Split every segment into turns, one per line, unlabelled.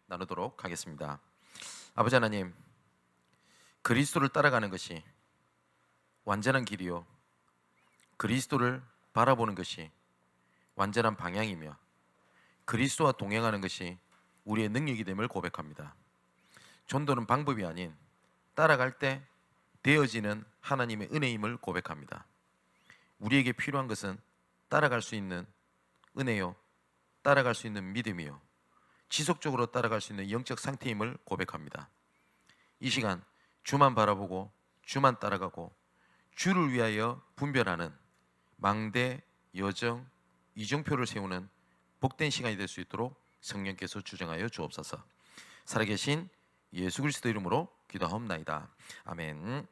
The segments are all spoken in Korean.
나누도록 하겠습니다. 아버지 하나님, 그리스도를 따라가는 것이 완전한 길이요, 그리스도를 바라보는 것이 완전한 방향이며 그리스도와 동행하는 것이 우리의 능력이 됨을 고백합니다. 전도는 방법이 아닌 따라갈 때 되어지는 하나님의 은혜임을 고백합니다. 우리에게 필요한 것은 따라갈 수 있는 은혜요, 따라갈 수 있는 믿음이요, 지속적으로 따라갈 수 있는 영적 상태임을 고백합니다. 이 시간 주만 바라보고 주만 따라가고 주를 위하여 분별하는 망대, 여정, 이정표를 세우는 복된 시간이 될 수 있도록 성령께서 주정하여 주옵소서. 살아계신 예수 그리스도 이름으로 기도하옵나이다. 아멘.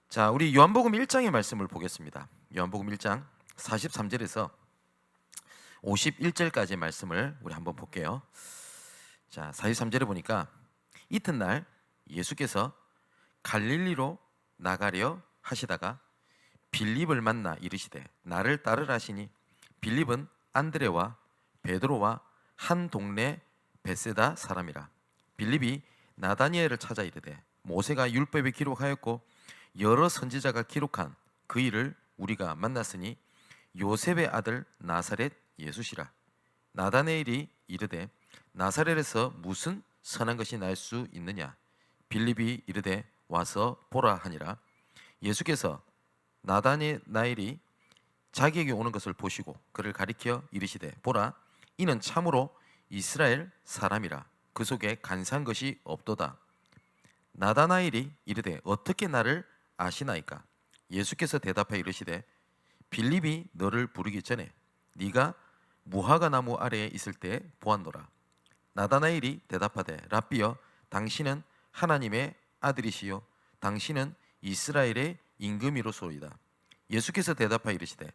자, 우리 요한복음 1장의 말씀을 보겠습니다. 요한복음 1장 43절에서 51절까지의 말씀을 우리 한번 볼게요. 자, 43절에 보니까 이튿날 예수께서 갈릴리로 나가려 하시다가 빌립을 만나 이르시되 나를 따르라 하시니 빌립은 안드레와 베드로와 한 동네 베세다 사람이라. 빌립이 나다니엘을 찾아 이르되 모세가 율법에 기록하였고 여러 선지자가 기록한 그 일을 우리가 만났으니 요셉의 아들 나사렛 예수시라. 나다네엘이 이르되 나사렛에서 무슨 선한 것이 날 수 있느냐. 빌립이 이르되 와서 보라 하니라. 예수께서 나다나엘이 자기에게 오는 것을 보시고 그를 가리켜 이르시되 보라, 이는 참으로 이스라엘 사람이라. 그 속에 간사한 것이 없도다. 나다나엘이 이르되 어떻게 나를 아시나이까. 예수께서 대답하여 이르시되 빌립이 너를 부르기 전에 네가 무화과 나무 아래에 있을 때 보았노라. 나다나엘이 대답하되 랍비여, 당신은 하나님의 아들이시요 당신은 이스라엘의 임금이로소이다. 예수께서 대답하여 이르시되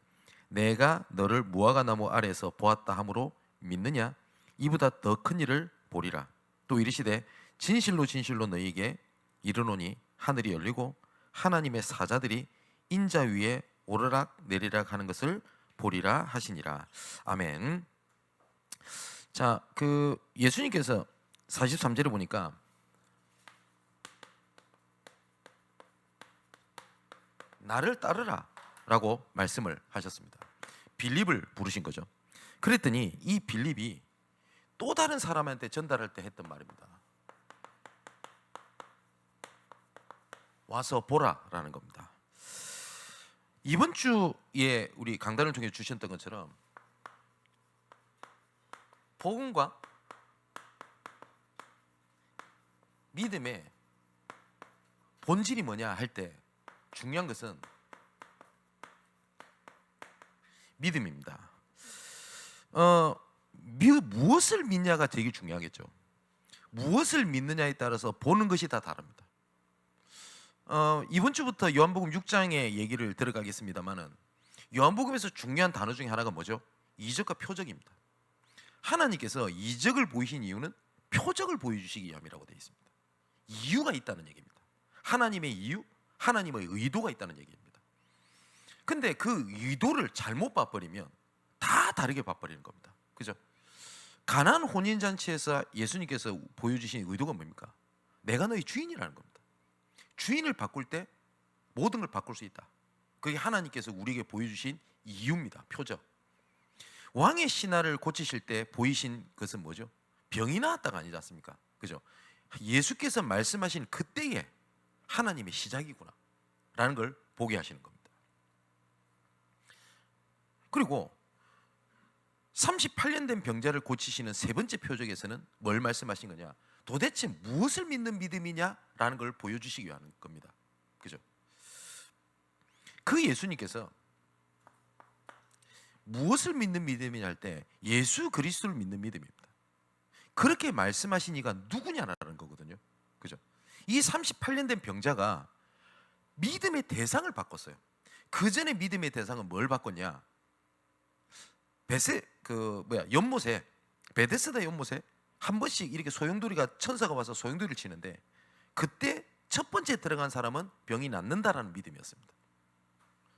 내가 너를 무화과 나무 아래에서 보았다 하므로 믿느냐? 이보다 더 큰 일을 보리라. 또 이르시되 진실로 진실로 너희에게 이르노니 하늘이 열리고 하나님의 사자들이 인자 위에 오르락 내리락 하는 것을 보리라 하시니라. 아멘. 자, 예수님께서 43절에 보니까 나를 따르라 라고 말씀을 하셨습니다. 빌립을 부르신 거죠. 그랬더니 이 빌립이 또 다른 사람한테 전달할 때 했던 말입니다. 와서 보라 라는 겁니다. 이번 주에 우리 강단을 통해 주셨던 것처럼 복음과 믿음의 본질이 뭐냐 할 때 중요한 것은 믿음입니다. 무엇을 믿냐가 되게 중요하겠죠. 무엇을 믿느냐에 따라서 보는 것이 다 다릅니다. 이번 주부터 요한복음 6장의 얘기를 들어가겠습니다만은 요한복음에서 중요한 단어 중에 하나가 뭐죠? 이적과 표적입니다. 하나님께서 이적을 보이신 이유는 표적을 보여주시기 위함이라고 되어 있습니다. 이유가 있다는 얘기입니다. 하나님의 이유, 하나님의 의도가 있다는 얘기입니다. 근데 그 의도를 잘못 봐버리면 다 다르게 봐버리는 겁니다. 그죠? 가나안 혼인잔치에서 예수님께서 보여주신 의도가 뭡니까? 내가 너희 주인이라는 겁니다. 주인을 바꿀 때 모든 걸 바꿀 수 있다. 그게 하나님께서 우리에게 보여주신 이유입니다. 표적. 왕의 신하를 고치실 때 보이신 것은 뭐죠? 병이 나았다가 아니지 않습니까? 그죠? 예수께서 말씀하신 그때에 하나님의 시작이구나 라는 걸 보게 하시는 겁니다. 그리고 38년 된 병자를 고치시는 세 번째 표적에서는 뭘 말씀하신 거냐? 도대체 무엇을 믿는 믿음이냐라는 걸 보여주시기 위한 겁니다. 그죠? 그 예수님께서 무엇을 믿는 믿음이냐 할 때 예수 그리스도를 믿는 믿음입니다. 그렇게 말씀하신 이가 누구냐라는 거거든요. 그죠? 이 38년 된 병자가 믿음의 대상을 바꿨어요. 그 전에 믿음의 대상은 뭘 바꿨냐? 연못에 베데스다 연못에 한 번씩 이렇게 소용돌이가 천사가 와서 소용돌이를 치는데 그때 첫 번째 들어간 사람은 병이 낫는다라는 믿음이었습니다.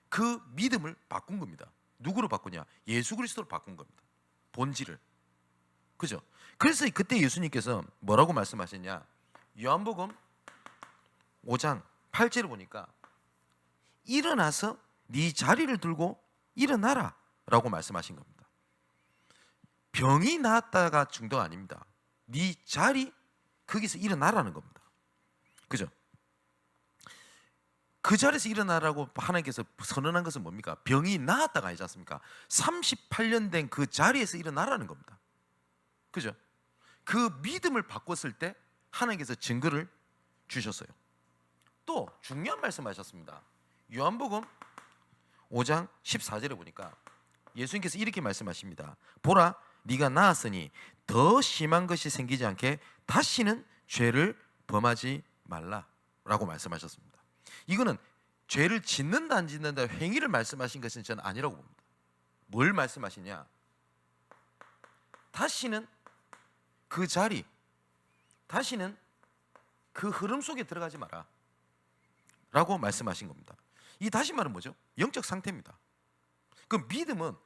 그 믿음을 바꾼 겁니다. 누구로 바꾸냐? 예수 그리스도로 바꾼 겁니다. 본질을. 그죠? 그래서 그때 예수님께서 뭐라고 말씀하셨냐? 요한복음 5장 8절을 보니까 일어나서 네 자리를 들고 일어나라 라고 말씀하신 겁니다. 병이 나았다가 중도가 아닙니다. 네 자리 거기서 일어나라는 겁니다. 그죠? 그 자리에서 일어나라고 하나님께서 선언한 것은 뭡니까? 병이 나았다가 아니지 않습니까? 38년 된 그 자리에서 일어나라는 겁니다. 그죠? 그 믿음을 바꿨을 때 하나님께서 증거를 주셨어요. 또 중요한 말씀하셨습니다. 요한복음 5장 14절에 보니까 예수님께서 이렇게 말씀하십니다. 보라, 네가 나았으니 더 심한 것이 생기지 않게 다시는 죄를 범하지 말라라고 말씀하셨습니다. 이거는 죄를 짓는다 안 짓는다 행위를 말씀하신 것은 저는 아니라고 봅니다. 뭘 말씀하시냐? 다시는 그 자리, 다시는 그 흐름 속에 들어가지 마라 라고 말씀하신 겁니다. 이 다시 말은 뭐죠? 영적 상태입니다. 그 믿음은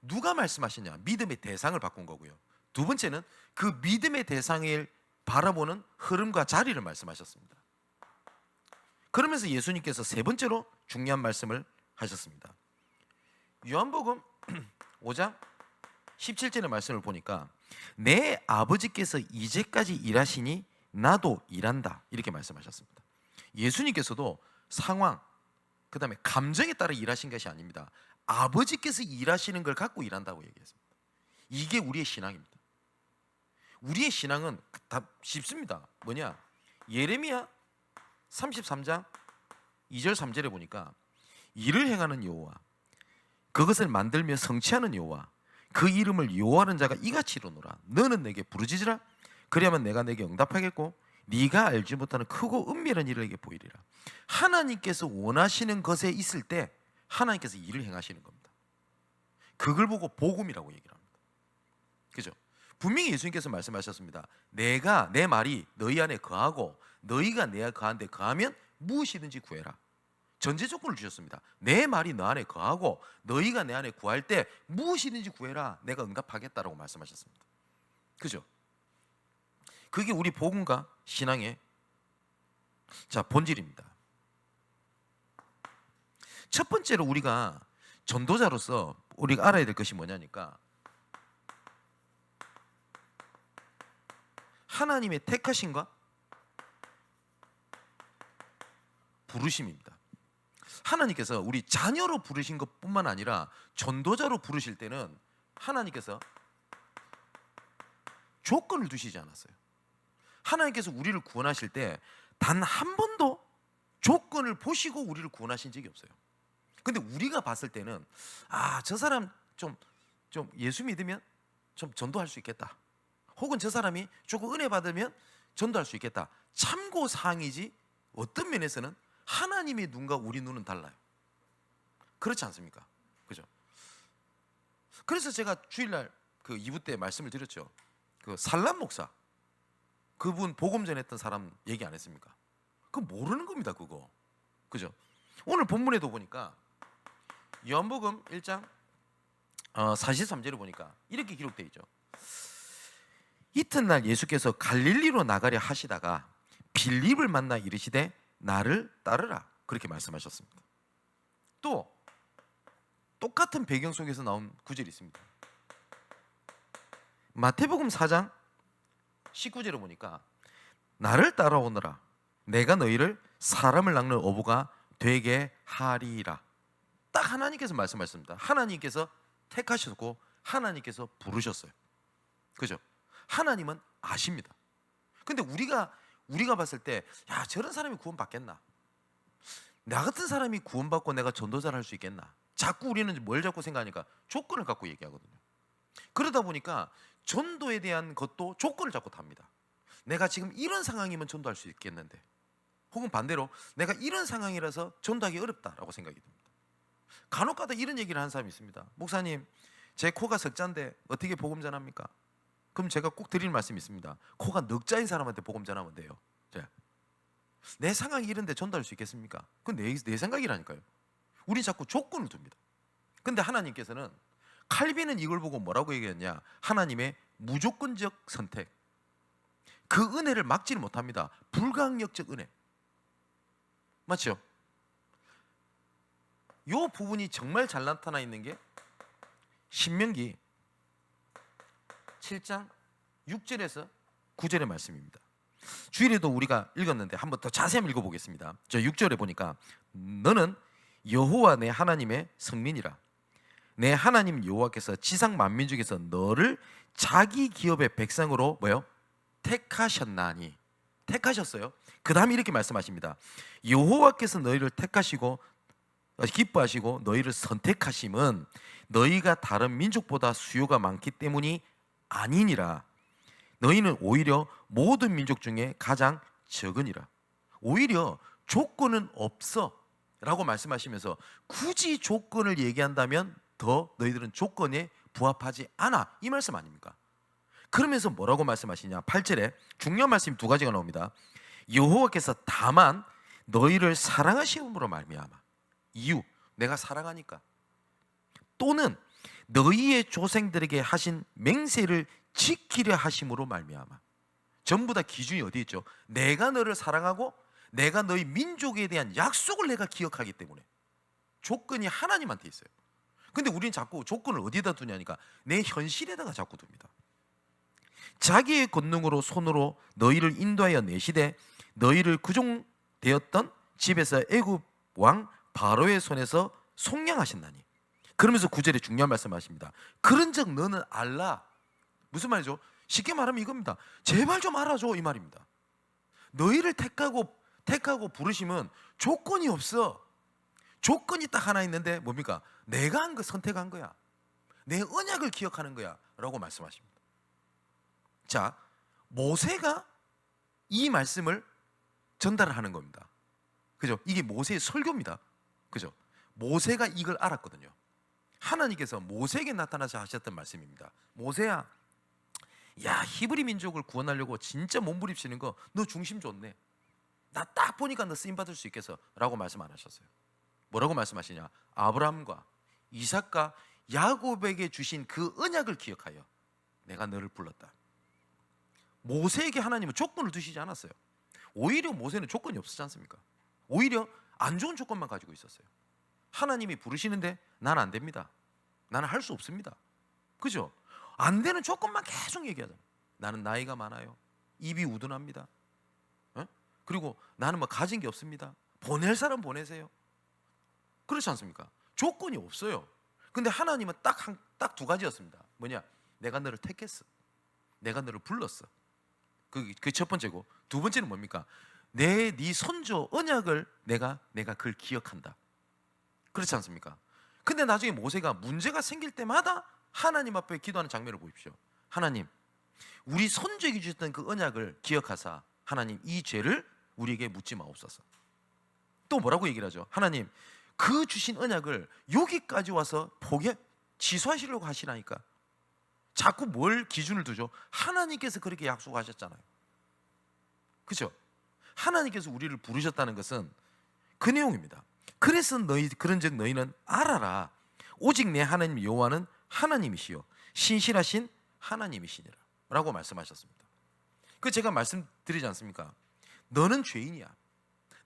누가 말씀하시냐? 믿음의 대상을 바꾼 거고요. 두 번째는 그 믿음의 대상을 바라보는 흐름과 자리를 말씀하셨습니다. 그러면서 예수님께서 세 번째로 중요한 말씀을 하셨습니다. 요한복음 5장 17절의 말씀을 보니까 내 아버지께서 이제까지 일하시니 나도 일한다 이렇게 말씀하셨습니다. 예수님께서도 상황, 그 다음에 감정에 따라 일하신 것이 아닙니다. 아버지께서 일하시는 걸 갖고 일한다고 얘기했습니다. 이게 우리의 신앙입니다. 우리의 신앙은 다 쉽습니다. 뭐냐? 예레미야 33장 2절 3절에 보니까 일을 행하는 여호와, 그것을 만들며 성취하는 여호와, 그 이름을 여호와하는 자가 이같이 이루노라. 너는 내게 부르짖으라. 그리하면 내가 내게 응답하겠고 네가 알지 못하는 크고 은밀한 일을 내게 보이리라. 하나님께서 원하시는 것에 있을 때 하나님께서 일을 행하시는 겁니다. 그걸 보고 복음이라고 얘기를 합니다. 그죠? 분명히 예수님께서 말씀하셨습니다. 내가 내 말이 너희 안에 거하고 너희가 내 거한데 거하면 무엇이든지 구해라. 전제 조건을 주셨습니다. 내 말이 너 안에 거하고 너희가 내 안에 구할 때 무엇이든지 구해라. 내가 응답하겠다라고 말씀하셨습니다. 그죠? 그게 우리 복음과 신앙의 본질입니다. 첫 번째로 우리가 전도자로서 우리가 알아야 될 것이 뭐냐니까 하나님의 택하심과 부르심입니다. 하나님께서 우리 자녀로 부르신 것뿐만 아니라 전도자로 부르실 때는 하나님께서 조건을 두시지 않았어요. 하나님께서 우리를 구원하실 때 단 한 번도 조건을 보시고 우리를 구원하신 적이 없어요. 근데 우리가 봤을 때는 저 사람 좀 예수 믿으면 좀 전도할 수 있겠다. 혹은 저 사람이 조금 은혜 받으면 전도할 수 있겠다. 참고 사항이지 어떤 면에서는 하나님의 눈과 우리 눈은 달라요. 그렇지 않습니까? 그죠? 그래서 제가 주일날 그 2부 때 말씀을 드렸죠. 그 살람 목사, 그분 복음 전했던 사람 얘기 안 했습니까? 그거 모르는 겁니다, 그거. 그죠? 오늘 본문에도 보니까 요한복음 1장 43절을 보니까 이렇게 기록되어 있죠. 이튿날 예수께서 갈릴리로 나가려 하시다가 빌립을 만나 이르시되 나를 따르라 그렇게 말씀하셨습니다. 또 똑같은 배경 속에서 나온 구절이 있습니다. 마태복음 4장 19절을 보니까 나를 따라오너라 내가 너희를 사람을 낚는 어부가 되게 하리라. 딱 하나님께서 말씀하셨습니다. 하나님께서 택하셨고 하나님께서 부르셨어요. 그죠? 하나님은 아십니다. 근데 우리가 봤을 때 저런 사람이 구원받겠나? 나 같은 사람이 구원받고 내가 전도자를 할 수 있겠나? 자꾸 우리는 뭘 자꾸 생각하니까 조건을 갖고 얘기하거든요. 그러다 보니까 전도에 대한 것도 조건을 자꾸 답니다. 내가 지금 이런 상황이면 전도할 수 있겠는데, 혹은 반대로 내가 이런 상황이라서 전도하기 어렵다라고 생각이 듭니다. 간혹가다 이런 얘기를 하는 사람이 있습니다. 목사님, 제 코가 석잔데 어떻게 복음 전합니까? 그럼 제가 꼭 드리는 말씀이 있습니다. 코가 넉자인 사람한테 복음 전하면 돼요. 자, 내 상황이 이런데 전달할 수 있겠습니까? 그건 내 생각이라니까요. 우리 자꾸 조건을 둡니다. 근데 하나님께서는 칼빈은 이걸 보고 뭐라고 얘기했냐? 하나님의 무조건적 선택. 그 은혜를 막지는 못합니다. 불강력적 은혜. 맞죠? 이 부분이 정말 잘 나타나 있는 게 신명기 7장 6절에서 9절의 말씀입니다. 주일에도 우리가 읽었는데 한번 더 자세히 읽어보겠습니다. 저 6절에 보니까 너는 여호와 내 하나님의 성민이라. 내 하나님 여호와께서 지상 만민 중에서 너를 자기 기업의 백성으로 뭐요? 택하셨나니. 택하셨어요. 그 다음에 이렇게 말씀하십니다. 여호와께서 너희를 택하시고 기뻐하시고 너희를 선택하심은 너희가 다른 민족보다 수요가 많기 때문이 아니니라. 너희는 오히려 모든 민족 중에 가장 적으니라. 오히려 조건은 없어 라고 말씀하시면서 굳이 조건을 얘기한다면 더 너희들은 조건에 부합하지 않아, 이 말씀 아닙니까? 그러면서 뭐라고 말씀하시냐? 8절에 중요한 말씀이 두 가지가 나옵니다. 여호와께서 다만 너희를 사랑하심으로 말미암아. 이유, 내가 사랑하니까. 또는 너희의 조상들에게 하신 맹세를 지키려 하심으로 말미암아. 전부 다 기준이 어디 있죠? 내가 너를 사랑하고 내가 너희 민족에 대한 약속을 내가 기억하기 때문에. 조건이 하나님한테 있어요. 근데 우리는 자꾸 조건을 어디다 두냐니까 내 현실에다가 자꾸 둡니다. 자기의 권능으로 손으로 너희를 인도하여 내시되 너희를 구종되었던 집에서 애굽 왕 바로의 손에서 속량하신다니. 그러면서 9절에 중요한 말씀하십니다. 그런즉 너는 알라. 무슨 말이죠? 쉽게 말하면 이겁니다. 제발 좀 알아줘, 이 말입니다. 너희를 택하고 부르시면 조건이 없어. 조건이 딱 하나 있는데 뭡니까? 내가 한 거 선택한 거야. 내 언약을 기억하는 거야 라고 말씀하십니다. 자, 모세가 이 말씀을 전달하는 겁니다. 그죠? 이게 모세의 설교입니다. 그죠? 모세가 이걸 알았거든요. 하나님께서 모세에게 나타나서 하셨던 말씀입니다. 모세야, 야, 히브리 민족을 구원하려고 진짜 몸부림치는 거 너 중심 좋네. 나 딱 보니까 너 쓰임 받을 수 있겠어 라고 말씀 안 하셨어요. 뭐라고 말씀하시냐? 아브라함과 이삭과 야곱에게 주신 그 언약을 기억하여 내가 너를 불렀다. 모세에게 하나님은 조건을 두시지 않았어요. 오히려 모세는 조건이 없었지 않습니까? 오히려 안 좋은 조건만 가지고 있었어요. 하나님이 부르시는데 나는 안 됩니다. 나는 할 수 없습니다. 그죠? 안 되는 조건만 계속 얘기하잖아요. 나는 나이가 많아요. 입이 우둔합니다. 그리고 나는 뭐 가진 게 없습니다. 보낼 사람 보내세요. 그렇지 않습니까? 조건이 없어요. 근데 하나님은 딱 두 가지였습니다. 뭐냐? 내가 너를 택했어. 내가 너를 불렀어. 그 첫 번째고, 두 번째는 뭡니까? 네 손조 언약을 내가 그걸 기억한다. 그렇지 않습니까? 근데 나중에 모세가 문제가 생길 때마다 하나님 앞에 기도하는 장면을 보십시오. 하나님, 우리 손주에게 주셨던 그 언약을 기억하사 하나님 이 죄를 우리에게 묻지 마옵소서. 또 뭐라고 얘기를 하죠? 하나님, 그 주신 언약을 여기까지 와서 취소하시려고 하시라니까. 자꾸 뭘 기준을 두죠? 하나님께서 그렇게 약속하셨잖아요. 그렇죠? 하나님께서 우리를 부르셨다는 것은 그 내용입니다. 그래서 그런즉 너희는 알아라. 오직 내 하나님 여호와는 하나님이시요 신실하신 하나님이시니라 라고 말씀하셨습니다. 그 제가 말씀드리지 않습니까? 너는 죄인이야.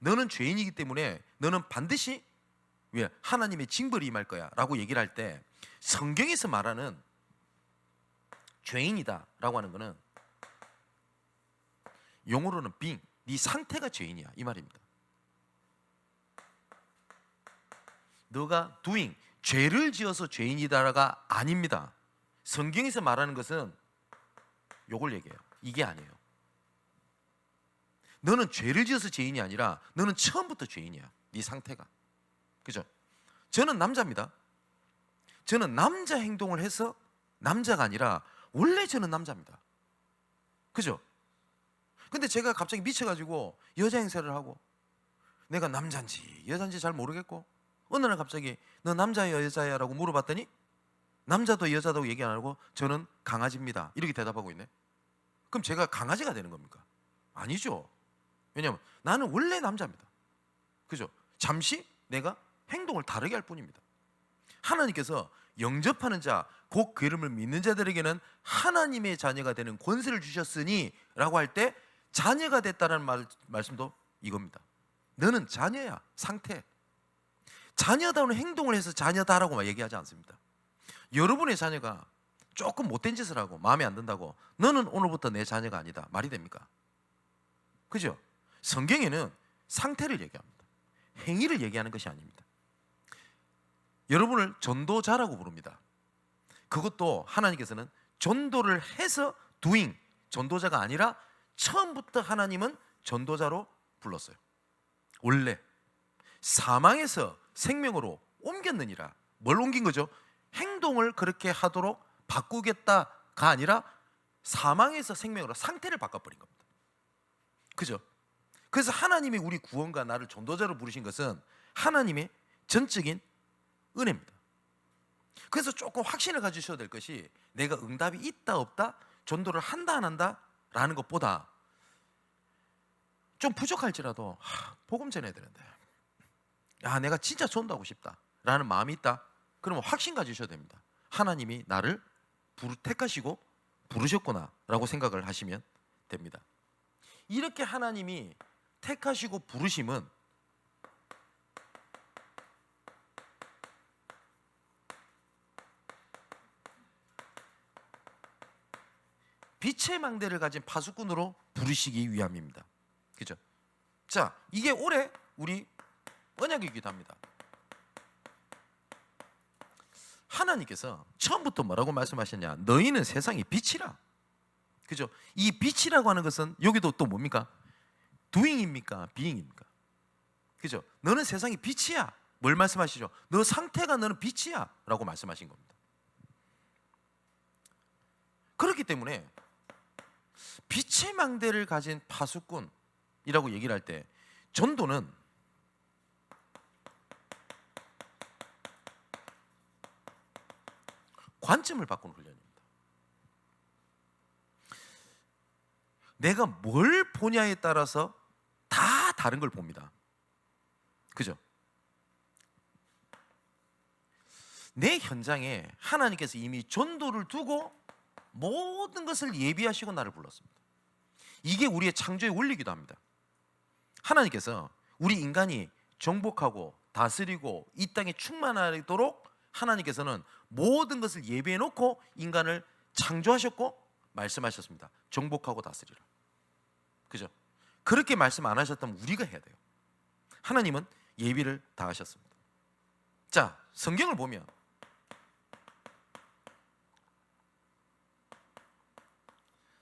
너는 죄인이기 때문에 너는 반드시 왜 하나님의 징벌이 임할 거야 라고 얘기를 할 때 성경에서 말하는 죄인이다 라고 하는 거는 영어로는 네 상태가 죄인이야 이 말입니다. 너가 죄를 지어서 죄인이다가 아닙니다. 성경에서 말하는 것은 요걸 얘기해요. 이게 아니에요. 너는 죄를 지어서 죄인이 아니라 너는 처음부터 죄인이야. 네 상태가. 그죠? 저는 남자입니다. 저는 남자 행동을 해서 남자가 아니라 원래 저는 남자입니다. 그죠? 근데 제가 갑자기 미쳐가지고 여자 행세를 하고 내가 남자인지 여자인지 잘 모르겠고 어느 날 갑자기 너 남자야 여자야 라고 물어봤더니 남자도 여자도 얘기 안 하고 저는 강아지입니다 이렇게 대답하고 있네. 그럼 제가 강아지가 되는 겁니까? 아니죠. 왜냐하면 나는 원래 남자입니다. 그죠? 잠시 내가 행동을 다르게 할 뿐입니다. 하나님께서 영접하는 자, 곧 그 이름을 믿는 자들에게는 하나님의 자녀가 되는 권세를 주셨으니 라고 할 때 자녀가 됐다는 말씀도 이겁니다. 너는 자녀야. 상태. 자녀다운 행동을 해서 자녀다라고 얘기하지 않습니다. 여러분의 자녀가 조금 못된 짓을 하고 마음에 안 든다고 너는 오늘부터 내 자녀가 아니다 말이 됩니까? 그죠? 성경에는 상태를 얘기합니다. 행위를 얘기하는 것이 아닙니다. 여러분을 전도자라고 부릅니다. 그것도 하나님께서는 전도를 해서 doing, 전도자가 아니라 처음부터 하나님은 전도자로 불렀어요. 원래 사망에서 생명으로 옮겼느니라. 뭘 옮긴 거죠? 행동을 그렇게 하도록 바꾸겠다가 아니라 사망에서 생명으로 상태를 바꿔버린 겁니다. 그죠? 그래서 하나님이 우리 구원과 나를 전도자로 부르신 것은 하나님의 전적인 은혜입니다. 그래서 조금 확신을 가지셔야 될 것이 내가 응답이 있다 없다, 전도를 한다 안 한다 라는 것보다 좀 부족할지라도 복음 전해야 되는데 내가 진짜 전도하고 싶다 라는 마음이 있다, 그러면 확신 가지셔야 됩니다. 하나님이 나를 택하시고 부르셨구나 라고 생각을 하시면 됩니다. 이렇게 하나님이 택하시고 부르심은 빛의 망대를 가진 파수꾼으로 부르시기 위함입니다. 그죠? 자, 이게 올해 우리 언약이기도 합니다. 하나님께서 처음부터 뭐라고 말씀하셨냐? 너희는 세상의 빛이라. 그죠? 이 빛이라고 하는 것은 여기도 또 뭡니까? doing입니까? being입니까? 그죠? 너는 세상의 빛이야. 뭘 말씀하시죠? 너 상태가 너는 빛이야 라고 말씀하신 겁니다. 그렇기 때문에 빛의 망대를 가진 파수꾼이라고 얘기를 할 때 전도는 관점을 바꾸는 훈련입니다. 내가 뭘 보냐에 따라서 다 다른 걸 봅니다. 그죠? 내 현장에 하나님께서 이미 전도를 두고 모든 것을 예비하시고 나를 불렀습니다. 이게 우리의 창조의 원리이기도 합니다. 하나님께서 우리 인간이 정복하고 다스리고 이 땅에 충만하도록 하나님께서는 모든 것을 예비해 놓고 인간을 창조하셨고 말씀하셨습니다. 정복하고 다스리라. 그죠? 그렇게 말씀 안 하셨다면 우리가 해야 돼요. 하나님은 예비를 다 하셨습니다. 자, 성경을 보면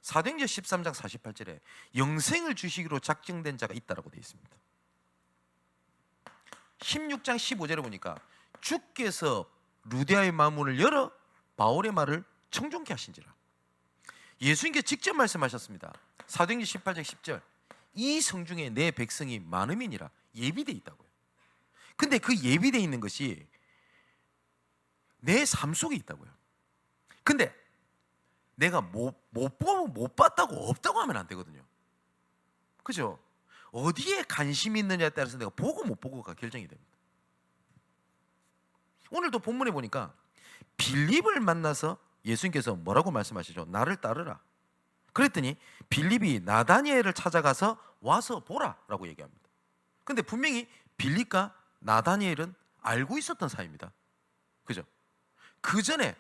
사도행전 13장 48절에 영생을 주시기로 작정된 자가 있다라고 되어 있습니다. 16장 15절에 보니까 주께서 루디아의 마음문을 열어 바울의 말을 청종케 하신지라. 예수님께 직접 말씀하셨습니다. 사도행전 18장 10절, 이 성중에 내 백성이 많음이니라. 예비되어 있다고요. 근데 그 예비되어 있는 것이 내 삶 속에 있다고요. 근데 내가 못 보면 못 봤다고 없다고 하면 안 되거든요. 그죠? 어디에 관심이 있느냐에 따라서 내가 보고 못 보고가 결정이 됩니다. 오늘도 본문에 보니까 빌립을 만나서 예수님께서 뭐라고 말씀하시죠? 나를 따르라. 그랬더니 빌립이 나다니엘을 찾아가서 와서 보라 라고 얘기합니다. 근데 분명히 빌립과 나다니엘은 알고 있었던 사이입니다. 그죠? 그 전에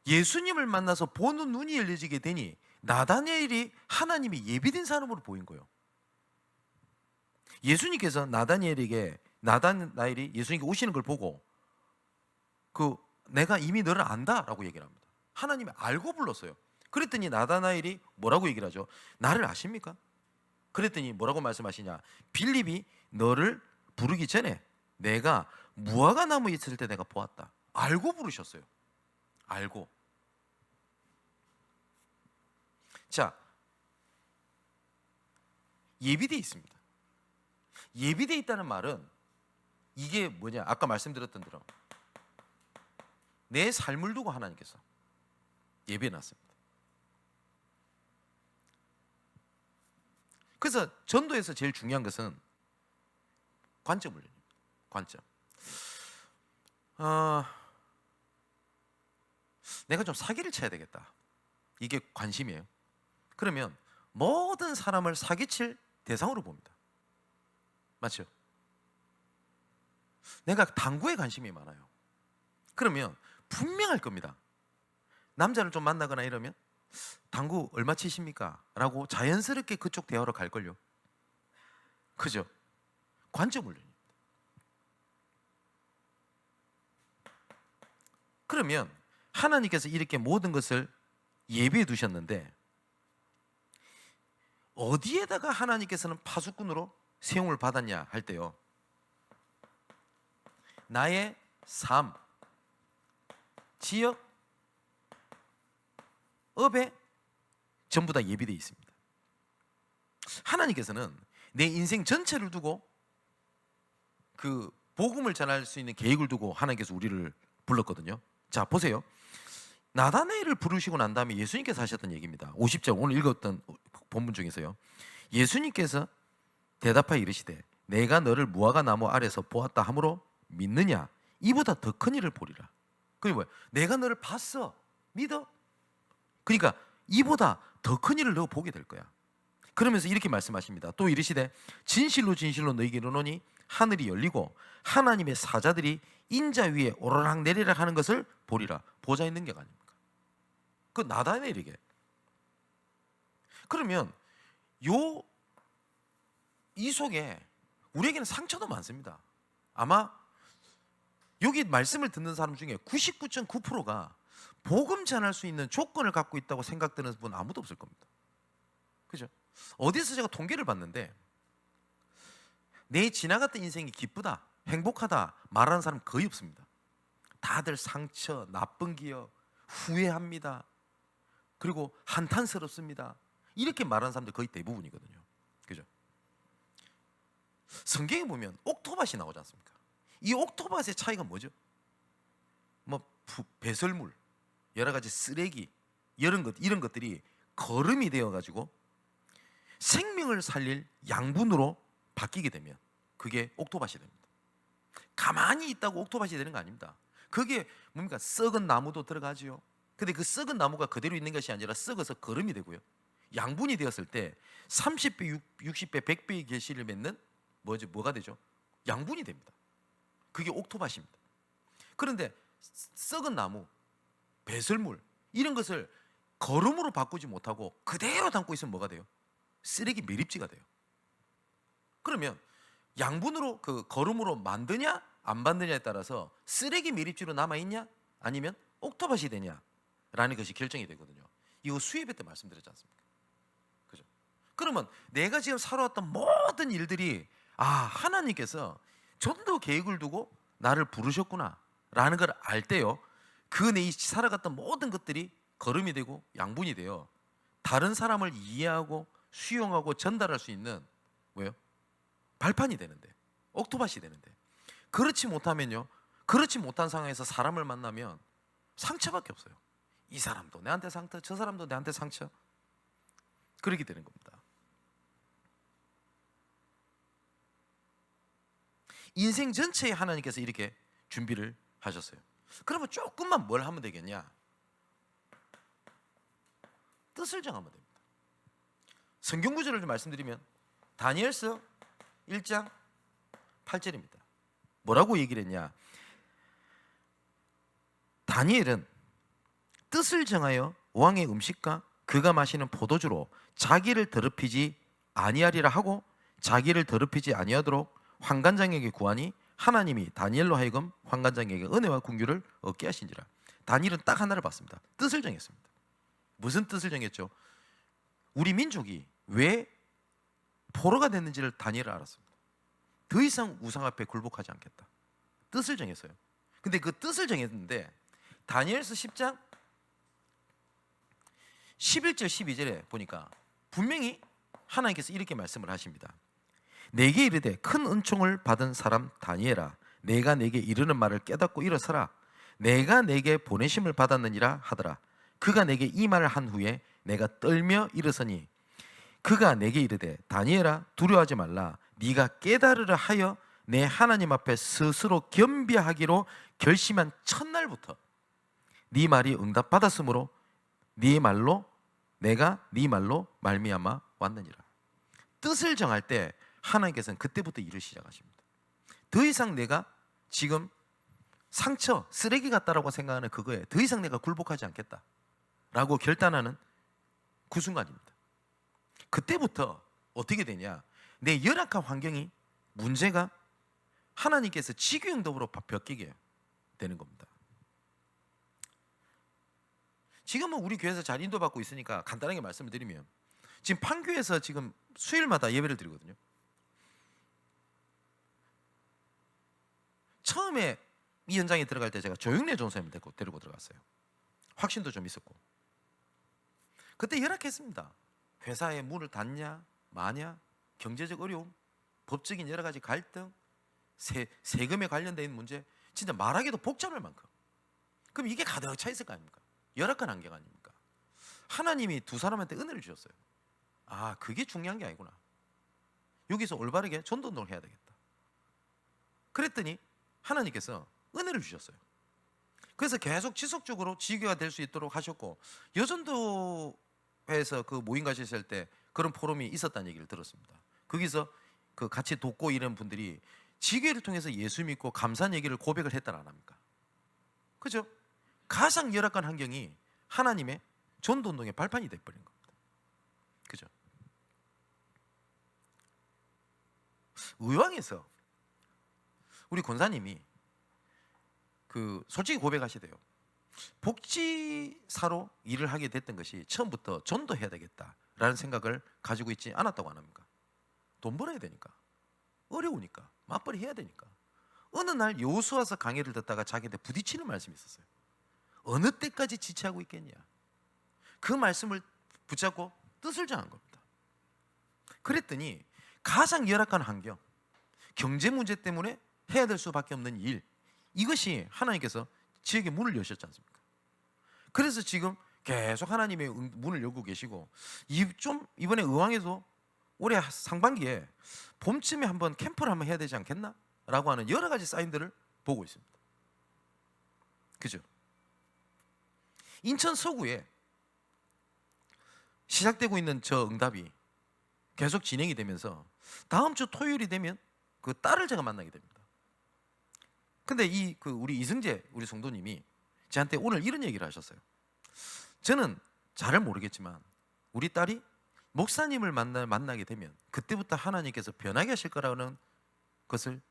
예수님을 만나서 보는 눈이 열려지게 되니 나다니엘이 하나님이 예비된 사람으로 보인 거예요. 예수님께서 나다니엘이 예수님께 오시는 걸 보고 내가 이미 너를 안다라고 얘기를 합니다. 하나님이 알고 불렀어요. 그랬더니 나다나엘이 뭐라고 얘기를 하죠? 나를 아십니까? 그랬더니 뭐라고 말씀하시냐? 빌립이 너를 부르기 전에 내가 무화과 나무 있을 때 내가 보았다. 알고 부르셨어요. 알고. 자, 예비되어 있습니다. 예비되어 있다는 말은 이게 뭐냐? 아까 말씀드렸던 대로 내 삶을 두고 하나님께서 예배해 놨습니다. 그래서 전도에서 제일 중요한 것은 관점을 열립니다. 관점. 내가 좀 사기를 쳐야 되겠다. 이게 관심이에요. 그러면 모든 사람을 사기칠 대상으로 봅니다. 맞죠? 내가 당구에 관심이 많아요. 그러면 분명할 겁니다. 남자를 좀 만나거나 이러면 당구 얼마 치십니까? 라고 자연스럽게 그쪽 대화로 갈걸요. 그죠? 관점을 열립니다. 그러면 하나님께서 이렇게 모든 것을 예비해 두셨는데 어디에다가 하나님께서는 파수꾼으로 세움을 받았냐 할 때요, 나의 삶, 지역, 업에 전부 다 예비되어 있습니다. 하나님께서는 내 인생 전체를 두고 그 복음을 전할 수 있는 계획을 두고 하나님께서 우리를 불렀거든요. 자, 보세요. 나다나엘을 부르시고 난 다음에 예수님께서 하셨던 얘기입니다. 50절 오늘 읽었던 본문 중에서요, 예수님께서 대답하여 이르시되 내가 너를 무화과 나무 아래서 보았다 하므로 믿느냐? 이보다 더 큰 일을 보리라. 그게 뭐야? 내가 너를 봤어. 믿어? 그러니까 이보다 더 큰 일을 너 보게 될 거야. 그러면서 이렇게 말씀하십니다. 또 이르시되 진실로 진실로 너희에게 이르노니 하늘이 열리고 하나님의 사자들이 인자 위에 오르락 내리락 하는 것을 보리라. 보좌의 능력 아닙니까? 그 나다나엘에게. 그러면 이 속에 우리에게는 상처도 많습니다. 아마 여기 말씀을 듣는 사람 중에 99.9%가 복음 전할 수 있는 조건을 갖고 있다고 생각되는 분 아무도 없을 겁니다. 그죠? 어디서 제가 통계를 봤는데 내 지나갔던 인생이 기쁘다, 행복하다 말하는 사람 거의 없습니다. 다들 상처, 나쁜 기억, 후회합니다. 그리고 한탄스럽습니다. 이렇게 말하는 사람들 거의 대부분이거든요. 그죠? 성경에 보면 옥토밭이 나오지 않습니까? 이 옥토밭의 차이가 뭐죠? 뭐 배설물, 여러 가지 쓰레기, 이런 것들이 거름이 되어 가지고 생명을 살릴 양분으로 바뀌게 되면 그게 옥토밭이 됩니다. 가만히 있다고 옥토밭이 되는 거 아닙니다. 그게 뭡니까? 썩은 나무도 들어가지요. 근데 그 썩은 나무가 그대로 있는 것이 아니라 썩어서 거름이 되고요, 양분이 되었을 때 30배, 60배, 100배의 결실을 맺는 뭐가 되죠? 양분이 됩니다. 그게 옥토밭입니다. 그런데 썩은 나무, 배설물 이런 것을 거름으로 바꾸지 못하고 그대로 담고 있으면 뭐가 돼요? 쓰레기 매립지가 돼요. 그러면 양분으로 그 거름으로 만드냐 안 만드냐에 따라서 쓰레기 매립지로 남아있냐 아니면 옥토밭이 되냐라는 것이 결정이 되거든요. 이거 수예배 때 말씀드렸지 않습니까? 그죠? 그러면 내가 지금 살아왔던 모든 일들이 하나님께서 전도 계획을 두고 나를 부르셨구나 라는 걸 알 때요, 그 내 살아갔던 모든 것들이 거름이 되고 양분이 되어 다른 사람을 이해하고 수용하고 전달할 수 있는 뭐예요? 발판이 되는데, 옥토밭이 되는데, 그렇지 못하면요, 그렇지 못한 상황에서 사람을 만나면 상처밖에 없어요. 이 사람도 내한테 상처, 저 사람도 내한테 상처, 그렇게 되는 겁니다. 인생 전체에 하나님께서 이렇게 준비를 하셨어요. 그러면 조금만 뭘 하면 되겠냐? 뜻을 정하면 됩니다. 성경 구절을 좀 말씀드리면 다니엘서 1장 8절입니다. 뭐라고 얘기를 했냐? 다니엘은 뜻을 정하여 왕의 음식과 그가 마시는 포도주로 자기를 더럽히지 아니하리라 하고 자기를 더럽히지 아니하도록 환관장에게 구하니 하나님이 다니엘로 하여금 환관장에게 은혜와 긍휼을 얻게 하신지라. 다니엘은 딱 하나를 봤습니다. 뜻을 정했습니다. 무슨 뜻을 정했죠? 우리 민족이 왜 포로가 됐는지를 다니엘은 알았습니다. 더 이상 우상 앞에 굴복하지 않겠다. 뜻을 정했어요. 근데 그 뜻을 정했는데 다니엘서 10장 11절 12절에 보니까 분명히 하나님께서 이렇게 말씀을 하십니다. 내게 이르되 큰 은총을 받은 사람 다니엘아, 내가 내게 이르는 말을 깨닫고 일어서라. 내가 내게 보내심을 받았느니라 하더라. 그가 내게 이 말을 한 후에 내가 떨며 일어서니 그가 내게 이르되 다니엘아 두려워하지 말라. 네가 깨달으라 하여 내 하나님 앞에 스스로 겸비하기로 결심한 첫날부터 네 말이 응답받았으므로 내가 네 말로 말미암아 왔느니라. 뜻을 정할 때 하나님께서는 그때부터 일을 시작하십니다. 더 이상 내가 지금 상처, 쓰레기 같다라고 생각하는 그거에 더 이상 내가 굴복하지 않겠다라고 결단하는 그 순간입니다. 그때부터 어떻게 되냐? 내 열악한 환경이 문제가 하나님께서 직위응답으로 바뀌게 되는 겁니다. 지금은 우리 교회에서 잘 인도받고 있으니까 간단하게 말씀을 드리면 지금 판교에서 지금 수요일마다 예배를 드리거든요. 처음에 이 현장에 들어갈 때 제가 조영래 전사님 데리고 들어갔어요. 확신도 좀 있었고 그때 열악했습니다. 회사에 문을 닫냐 마냐, 경제적 어려움, 법적인 여러 가지 갈등, 세금에 관련된 문제, 진짜 말하기도 복잡할 만큼. 그럼 이게 가득 차 있을 거 아닙니까? 열악한 환경 아닙니까? 하나님이 두 사람한테 은혜를 주셨어요. 아, 그게 중요한 게 아니구나. 여기서 올바르게 전도운동을 해야 되겠다. 그랬더니 하나님께서 은혜를 주셨어요. 그래서 계속 지속적으로 지교가 될 수 있도록 하셨고, 여전도회에서 그 모임 가셨을 때 그런 포럼이 있었다는 얘기를 들었습니다. 거기서 그 같이 돕고 이런 분들이 지교회를 통해서 예수 믿고 감사한 얘기를 고백을 했다 안 합니까? 그죠? 가장 열악한 환경이 하나님의 전도운동의 발판이 돼버린 겁니다. 그죠? 의왕에서 우리 권사님이 그 솔직히 고백하시대요. 복지사로 일을 하게 됐던 것이 처음부터 전도해야 되겠다라는 생각을 가지고 있지 않았다고 안 합니까? 돈 벌어야 되니까, 어려우니까, 맞벌이 해야 되니까. 어느 날 여호수아서 강의를 듣다가 자기한테 부딪히는 말씀이 있었어요. 어느 때까지 지체하고 있겠냐. 그 말씀을 붙잡고 뜻을 정한 겁니다. 그랬더니 가장 열악한 환경, 경제 문제 때문에 해야 될 수밖에 없는 일, 이것이 하나님께서 지에게 문을 여셨지 않습니까? 그래서 지금 계속 하나님의 문을 열고 계시고, 이번에 의왕에도 올해 상반기에 봄쯤에 한번 캠프를 한번 해야 되지 않겠나? 라고 하는 여러 가지 사인들을 보고 있습니다. 그죠? 인천 서구에 시작되고 있는 저 응답이 계속 진행이 되면서 다음 주 토요일이 되면 그 딸을 제가 만나게 됩니다. 근데 우리 이승재 우리 성도님이 저한테 오늘 이런 얘기를 하셨어요. 저는 잘 모르겠지만 우리 딸이 목사님을 만나게 되면 그때부터 하나님께서 변하게 하실 거라는 것을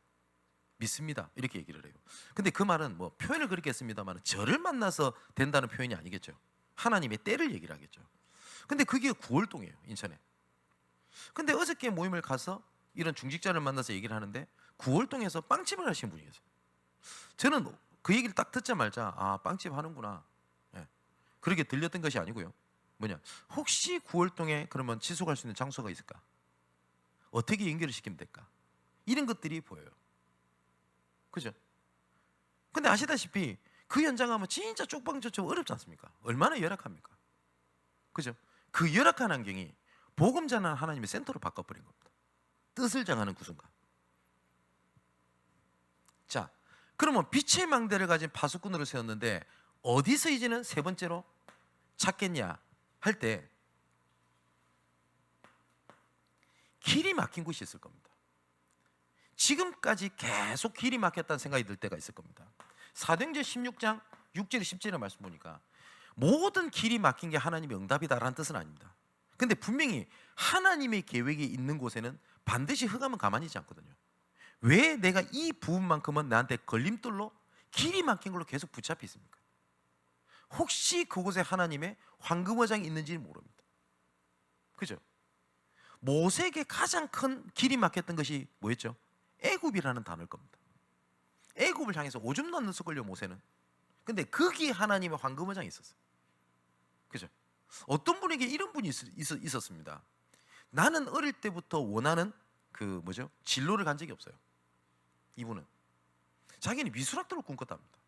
믿습니다. 이렇게 얘기를 해요. 근데 그 말은 뭐 표현을 그렇게 했습니다만 저를 만나서 된다는 표현이 아니겠죠. 하나님의 때를 얘기를 하겠죠. 근데 그게 9월동이에요, 인천에. 근데 어저께 모임을 가서 이런 중직자를 만나서 얘기를 하는데 9월동에서 빵집을 하신 분이 계세요. 저는 그 얘기를 딱 듣자마자 아, 빵집 하는구나, 예, 그렇게 들렸던 것이 아니고요. 뭐냐, 혹시 9월동에 그러면 지속할 수 있는 장소가 있을까? 어떻게 연결을 시키면 될까? 이런 것들이 보여요. 그죠? 근데 아시다시피 그 현장 가면 진짜 쪽방촌처럼 어렵지 않습니까? 얼마나 열악합니까? 그죠? 그 열악한 환경이 복음 전하는 하나님의 센터로 바꿔버린 겁니다. 뜻을 정하는 그 순간. 자, 그러면 빛의 망대를 가진 파수꾼으로 세웠는데 어디서 이제는 세 번째로 찾겠냐 할 때 길이 막힌 곳이 있을 겁니다. 지금까지 계속 길이 막혔다는 생각이 들 때가 있을 겁니다. 사도행전 16장 6절 10절의 말씀 보니까 모든 길이 막힌 게 하나님의 응답이다라는 뜻은 아닙니다. 근데 분명히 하나님의 계획이 있는 곳에는 반드시 흑암은 가만히 있지 않거든요. 왜 내가 이 부분만큼은 나한테 걸림돌로 길이 막힌 걸로 계속 붙잡혀 있습니까? 혹시 그곳에 하나님의 황금어장이 있는지는 모릅니다. 그죠? 모세에게 가장 큰 길이 막혔던 것이 뭐였죠? 애굽이라는 단어일 겁니다. 애굽을 향해서 오줌 넣었을걸요, 모세는. 근데 거기에 하나님의 황금어장이 있었어요. 그죠? 어떤 분에게 이런 분이 있었습니다. 나는 어릴 때부터 원하는 진로를 간 적이 없어요. 이분은 자기는 미술학도를 꿈꿨답니다.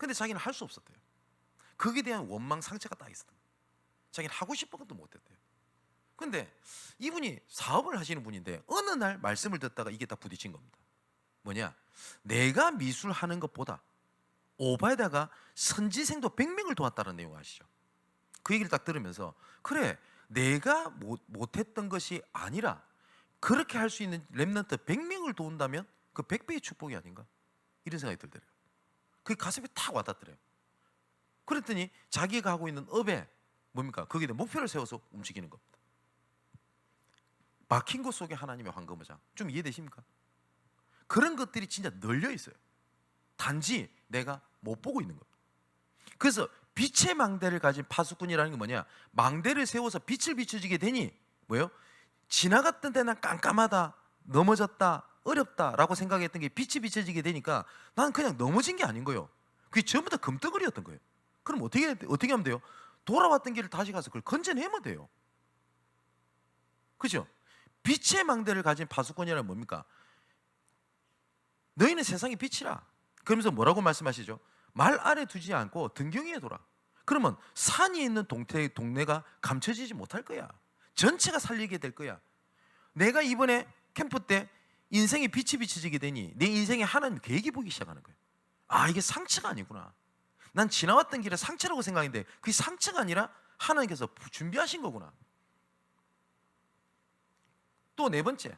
근데 자기는 할 수 없었대요. 거기에 대한 원망 상처가 딱 있었던 거예요. 자기는 하고 싶은 것도 못했대요. 근데 이분이 사업을 하시는 분인데 어느 날 말씀을 듣다가 이게 딱 부딪힌 겁니다. 뭐냐? 내가 미술하는 것보다 오바에다가 선지생도 100명을 도왔다는 내용 아시죠? 그 얘기를 딱 들으면서 그래, 내가 못했던 것이 아니라 그렇게 할 수 있는 렘넌트 100명을 도운다면 그 100배의 축복이 아닌가? 이런 생각이 들더래요. 그게 가슴에 탁 와닿더래요. 그랬더니 자기가 하고 있는 업에 뭡니까? 거기에 대한 목표를 세워서 움직이는 겁니다. 막힌 것 속에 하나님의 황금어장. 좀 이해되십니까? 그런 것들이 진짜 널려 있어요. 단지 내가 못 보고 있는 겁니다. 그래서 빛의 망대를 가진 파수꾼이라는 게 뭐냐? 망대를 세워서 빛을 비춰지게 되니 뭐예요? 지나갔던 데는 깜깜하다, 넘어졌다, 어렵다라고 생각했던 게 빛이 비춰지게 되니까 나는 그냥 넘어진 게 아닌 거예요. 그게 전부 다 금덩어리였던 거예요. 그럼 어떻게 하면 돼요? 돌아왔던 길을 다시 가서 그걸 건져내면 돼요. 그죠? 빛의 망대를 가진 파수꾼이란 뭡니까? 너희는 세상의 빛이라. 그러면서 뭐라고 말씀하시죠? 말 아래 두지 않고 등경 위에 둬라. 그러면 산이 있는 동네가 감춰지지 못할 거야. 전체가 살리게 될 거야. 내가 이번에 캠프 때 인생의 빛이 비춰지게 되니 내 인생에 하나님 계획이 보기 시작하는 거예요. 아, 이게 상처가 아니구나. 난 지나왔던 길에 상처라고 생각했는데 그게 상처가 아니라 하나님께서 준비하신 거구나. 또 네 번째,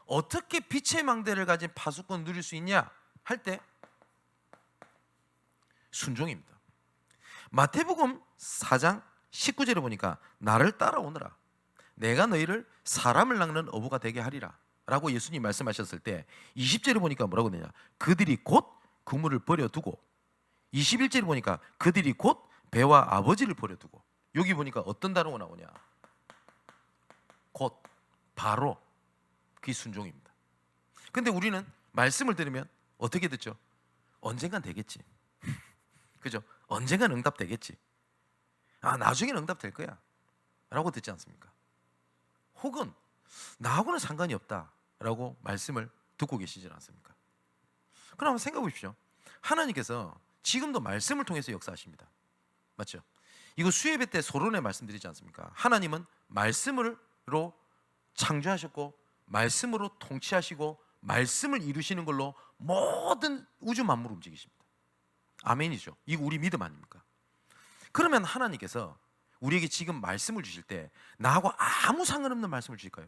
어떻게 빛의 망대를 가진 파수꾼을 누릴 수 있냐 할 때 순종입니다. 마태복음 4장 19절에 보니까 나를 따라오너라, 내가 너희를 사람을 낚는 어부가 되게 하리라 라고 예수님 말씀하셨을 때 20절에 보니까 뭐라고 되냐? 그들이 곧 그물을 버려두고, 21절에 보니까 그들이 곧 배와 아버지를 버려두고, 여기 보니까 어떤 단어가 나오냐? 곧, 바로. 그게 순종입니다. 근데 우리는 말씀을 들으면 어떻게 듣죠? 언젠간 되겠지. 그죠? 언젠간 응답되겠지. 아, 나중에는 응답될 거야 라고 듣지 않습니까? 혹은 나하고는 상관이 없다 라고 말씀을 듣고 계시지 않습니까? 그럼 한번 생각해 보십시오. 하나님께서 지금도 말씀을 통해서 역사하십니다. 맞죠? 이거 수예배 때 소론에 말씀드리지 않습니까? 하나님은 말씀으로 창조하셨고 말씀으로 통치하시고 말씀을 이루시는 걸로 모든 우주 만물을 움직이십니다. 아멘이죠. 이거 우리 믿음 아닙니까? 그러면 하나님께서 우리에게 지금 말씀을 주실 때 나하고 아무 상관없는 말씀을 주실까요?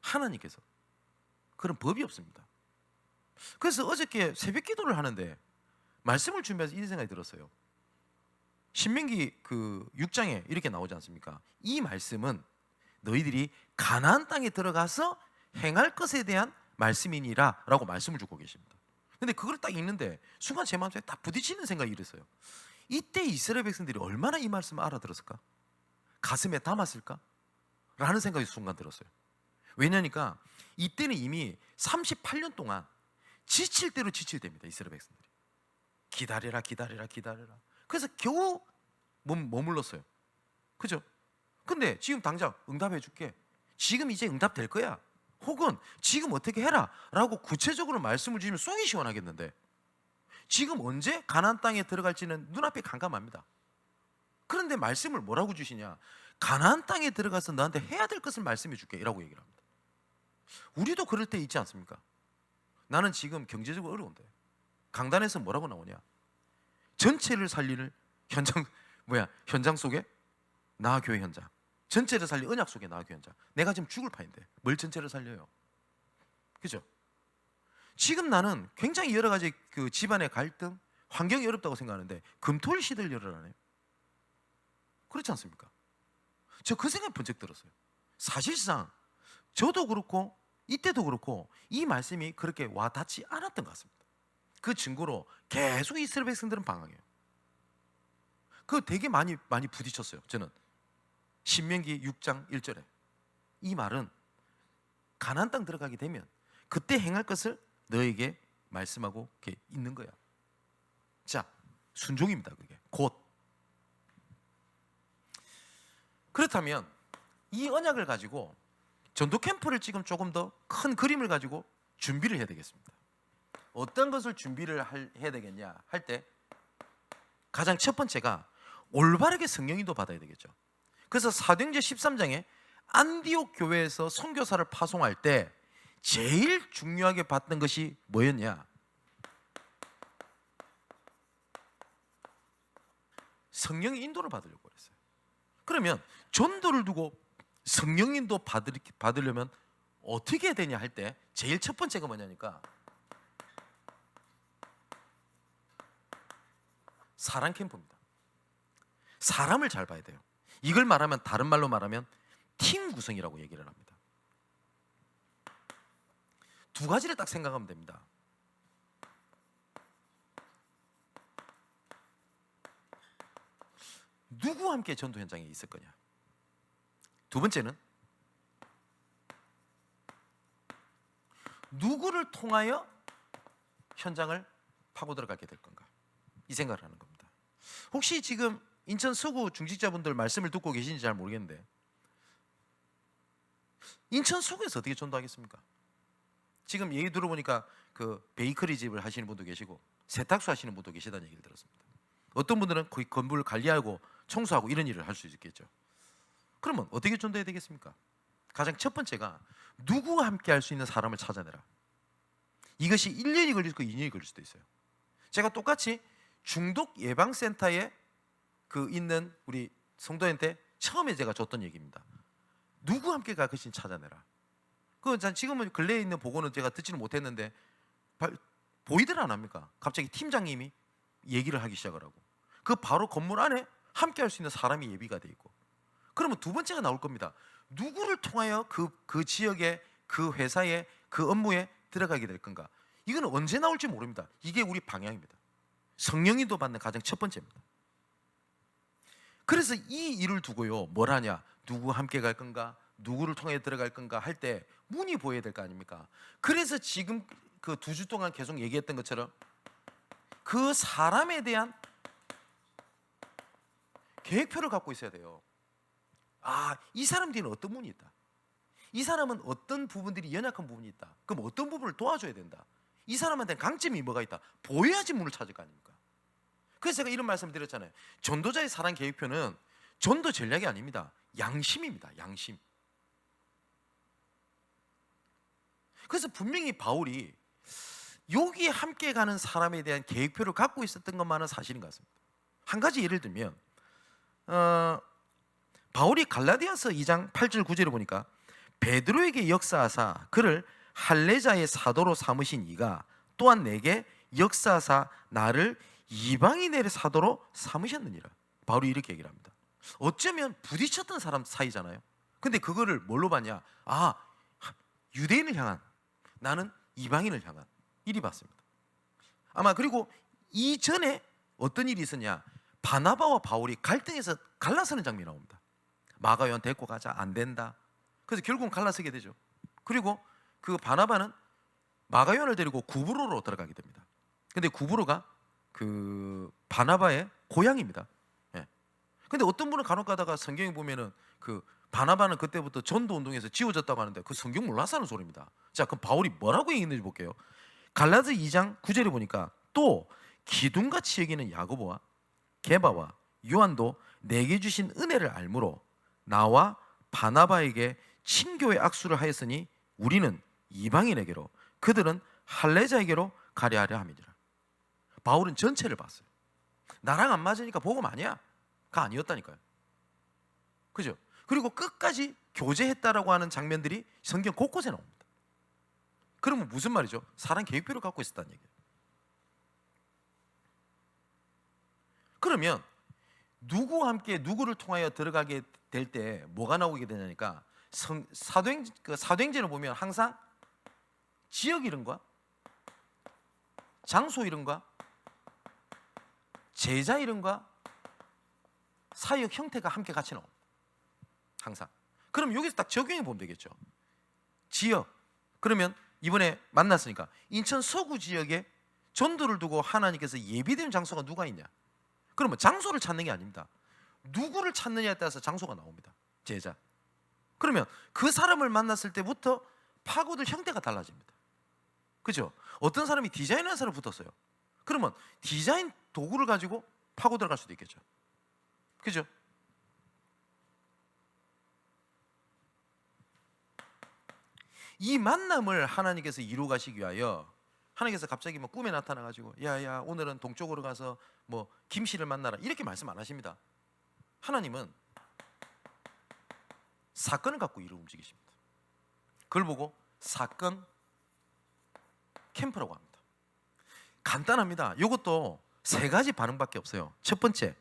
하나님께서. 그런 법이 없습니다. 그래서 어저께 새벽 기도를 하는데 말씀을 준비해서 이 생각이 들었어요. 신명기 그 6장에 이렇게 나오지 않습니까? 이 말씀은 너희들이 가나안 땅에 들어가서 행할 것에 대한 말씀이니라 라고 말씀을 주고 계십니다. 근데 그걸 딱 읽는데 순간 제 마음속에 딱 부딪히는 생각이 이랬어요. 이때 이스라엘 백성들이 얼마나 이 말씀을 알아들었을까? 가슴에 담았을까? 라는 생각이 순간 들었어요. 왜냐니까 이때는 이미 38년 동안 지칠 대로 지칠 때입니다. 이스라엘 백성들이 기다려라 기다려라 기다려라. 그래서 겨우 머물렀어요. 그죠? 근데 지금 당장 응답해 줄게, 지금 이제 응답될 거야, 혹은 지금 어떻게 해라 라고 구체적으로 말씀을 주시면 속이 시원하겠는데 지금 언제 가나안 땅에 들어갈지는 눈앞이 깜깜합니다. 그런데 말씀을 뭐라고 주시냐? 가나안 땅에 들어가서 너한테 해야 될 것을 말씀해 줄게 라고 얘기를 합니다. 우리도 그럴 때 있지 않습니까? 나는 지금 경제적으로 어려운데 강단에서 뭐라고 나오냐? 전체를 살리는 현장 속에 나 교회 현장, 전체를 살릴 언약 속에 나 교회 현장. 내가 지금 죽을 판인데 뭘 전체를 살려요? 그죠? 지금 나는 굉장히 여러 가지 그 집안의 갈등, 환경이 어렵다고 생각하는데 금토일 시대를 열어라네요. 그렇지 않습니까? 저 그 생각이 번쩍 들었어요. 사실상 저도 그렇고 이때도 그렇고 이 말씀이 그렇게 와닿지 않았던 것 같습니다. 그 증거로 계속 이스라엘 백성들은 방황해요. 그거 되게 많이 부딪혔어요. 저는 신명기 6장 1절에 이 말은 가나안 땅 들어가게 되면 그때 행할 것을 너에게 말씀하고 이렇게 있는 거야. 자, 순종입니다. 그게 곧. 그렇다면 이 언약을 가지고 전도 캠프를 지금 조금 더 큰 그림을 가지고 준비를 해야 되겠습니다. 어떤 것을 준비를 해야 되겠냐 할 때 가장 첫 번째가 올바르게 성령 인도 받아야 되겠죠. 그래서 사도행전 13장에 안디옥 교회에서 선교사를 파송할 때 제일 중요하게 봤던 것이 뭐였냐? 성령의 인도를 받으려고 했어요. 그러면 전도를 두고 성령 인도 받으려면 어떻게 해야 되냐 할 때 제일 첫 번째가 뭐냐니까 사랑 캠프입니다. 사람을 잘 봐야 돼요. 이걸 말하면 다른 말로 말하면 팀 구성이라고 얘기를 합니다. 두 가지를 딱 생각하면 됩니다. 누구와 함께 전도 현장에 있을 거냐? 두 번째는 누구를 통하여 현장을 파고 들어가게 될 건가? 이 생각을 하는 겁니다. 혹시 지금 인천 서구 중직자분들 말씀을 듣고 계신지 잘 모르겠는데 인천 서구에서 어떻게 전도하겠습니까? 지금 얘기 들어보니까 그 베이커리 집을 하시는 분도 계시고 세탁소 하시는 분도 계시다는 얘기를 들었습니다. 어떤 분들은 거의 건물을 관리하고 청소하고 이런 일을 할 수 있겠죠. 그러면 어떻게 전도해야 되겠습니까? 가장 첫 번째가 누구와 함께 할 수 있는 사람을 찾아내라. 이것이 1년이 걸릴 수도 있고 2년이 걸릴 수도 있어요. 제가 똑같이 중독 예방센터에 그 있는 우리 성도한테 처음에 제가 줬던 얘기입니다. 누구와 함께 갈 것인지 찾아내라. 지금은 근래에 있는 보고는 제가 듣지는 못했는데 보이들 안 합니까? 갑자기 팀장님이 얘기를 하기 시작을 하고 그 바로 건물 안에 함께 할 수 있는 사람이 예비가 돼 있고 그러면 두 번째가 나올 겁니다. 누구를 통하여 그 지역에 그 회사에 그 업무에 들어가게 될 건가? 이건 언제 나올지 모릅니다. 이게 우리 방향입니다. 성령인도 받는 가장 첫 번째입니다. 그래서 이 일을 두고요 뭘 하냐? 누구와 함께 갈 건가? 누구를 통해 들어갈 건가 할 때 문이 보여야 될 거 아닙니까? 그래서 지금 그 2주 동안 계속 얘기했던 것처럼 그 사람에 대한 계획표를 갖고 있어야 돼요. 이 사람 뒤에는 어떤 분이 있다. 이 사람은 어떤 부분들이 연약한 부분이 있다. 그럼 어떤 부분을 도와줘야 된다. 이 사람한테 강점이 뭐가 있다. 보여야지 문을 찾을 거 아닙니까? 그래서 제가 이런 말씀을 드렸잖아요. 전도자의 사랑 계획표는 전도 전략이 아닙니다. 양심입니다. 양심. 그래서 분명히 바울이 여기에 함께 가는 사람에 대한 계획표를 갖고 있었던 것만은 사실인 것 같습니다. 한 가지 예를 들면 바울이 갈라디아서 2장 8절 9절을 보니까 베드로에게 역사하사 그를 할례자의 사도로 삼으신 이가 또한 내게 역사하사 나를 이방인의 사도로 삼으셨느니라. 바울이 이렇게 얘기를 합니다. 어쩌면 부딪혔던 사람 사이잖아요. 근데 그거를 뭘로 봤냐? 유대인을 향한, 나는 이방인을 향한 일이 봤습니다. 아마 그리고 이전에 어떤 일이 있었냐? 바나바와 바울이 갈등해서 갈라서는 장면이 나옵니다. 마가요한 데리고 가자, 안 된다. 그래서 결국은 갈라서게 되죠. 그리고 그 바나바는 마가요한을 데리고 구브로로 들어가게 됩니다. 근데 구브로가 그 바나바의 고향입니다. 근데 어떤 분은 간혹 가다가 성경에 보면은 그 바나바는 그때부터 전도 운동에서 지워졌다고 하는데 그 성경 몰라서 하는 소리입니다. 자, 그럼 바울이 뭐라고 얘기했는지 볼게요. 갈라디아 2장 9절에 보니까 또 기둥같이 여기는 야고보와 게바와 요한도 내게 주신 은혜를 알므로 나와 바나바에게 친교의 악수를 하였으니 우리는 이방인에게로 그들은 할례자에게로 가려 하려 함이니라. 바울은 전체를 봤어요. 나랑 안 맞으니까 복음 아니야. 가 아니었다니까요. 그죠? 그리고 끝까지 교제했다라고 하는 장면들이 성경 곳곳에 나옵니다. 그러면 무슨 말이죠? 사랑 계획표를 갖고 있었다는 얘기예요. 그러면 누구와 함께 누구를 통하여 들어가게 될 때 뭐가 나오게 되냐니까 사도행전을 보면 항상 지역 이름과 장소 이름과 제자 이름과 사역 형태가 함께 같이 나옵니다. 항상. 그럼 여기서 딱 적용해 보면 되겠죠. 지역. 그러면 이번에 만났으니까 인천 서구 지역에 전도를 두고 하나님께서 예비된 장소가 누가 있냐? 그러면 장소를 찾는 게 아닙니다. 누구를 찾느냐에 따라서 장소가 나옵니다. 제자. 그러면 그 사람을 만났을 때부터 파고들 형태가 달라집니다. 그죠? 어떤 사람이 디자인하는 사람 붙었어요. 그러면 디자인 도구를 가지고 파고 들어갈 수도 있겠죠. 그죠? 이 만남을 하나님께서 이루 가시기 위하여 하나님께서 갑자기 뭐 꿈에 나타나 가지고 야야 오늘은 동쪽으로 가서 뭐 김씨를 만나라 이렇게 말씀 안 하십니다. 하나님은 사건을 갖고 일을 움직이십니다. 그걸 보고 사건 캠프라고 합니다. 간단합니다. 이것도 세 가지 반응밖에 없어요. 첫 번째,